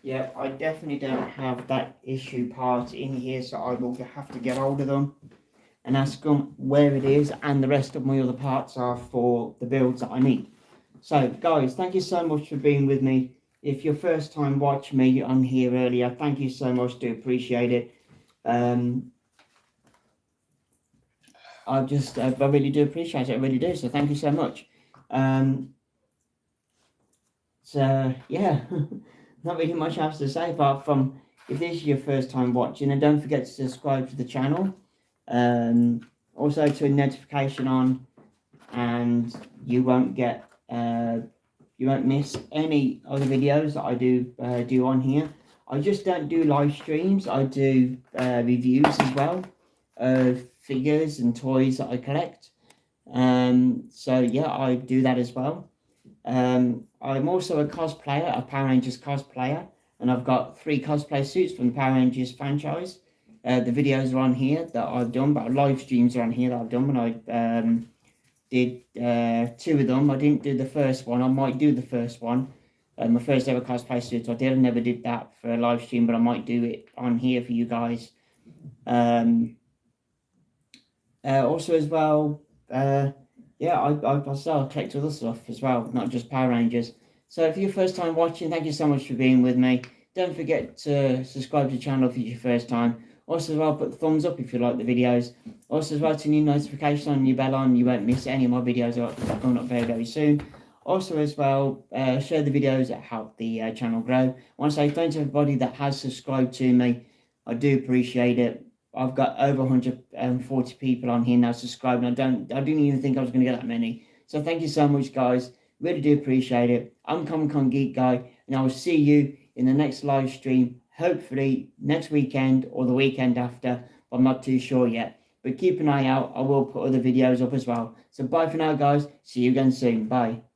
Yeah, I definitely don't have that issue part in here, so I will have to get hold of them and ask them where it is, and the rest of my other parts are for the builds that I need. So, guys, thank you so much for being with me. If you're first time watching me on here earlier, thank you so much, do appreciate it. I really do appreciate it, I really do, so thank you so much. So, yeah. Not really much else to say apart from, if this is your first time watching, then don't forget to subscribe to the channel. Also turn notification on, and you won't get you won't miss any other videos that I do on here. I just don't do live streams. I do reviews as well of figures and toys that I collect. So yeah, I do that as well. I'm also a cosplayer, a Power Rangers cosplayer, and I've got 3 cosplay suits from the Power Rangers franchise. The videos are on here that I've done, but live streams are on here that I've done when I did 2 of them. I didn't do the first one. I might do the first one. My first ever cosplay suit I did. I never did that for a live stream, but I might do it on here for you guys. Also as well, yeah, I collect other stuff as well, not just Power Rangers. So if you're first time watching, thank you so much for being with me. Don't forget to subscribe to the channel if it's your first time. Also as well, put the thumbs up if you like the videos. Also as well, turn your notification on, your bell on, you won't miss any of my videos that are coming up very, very soon. Also as well, share the videos that help the channel grow. I want to say thanks to everybody that has subscribed to me. I do appreciate it. I've got over 140 people on here now subscribing. I didn't even think I was going to get that many. So thank you so much, guys. Really do appreciate it. I'm Comic Con Geek Guy, and I will see you in the next live stream, hopefully next weekend or the weekend after. I'm not too sure yet. But keep an eye out. I will put other videos up as well. So bye for now, guys. See you again soon. Bye.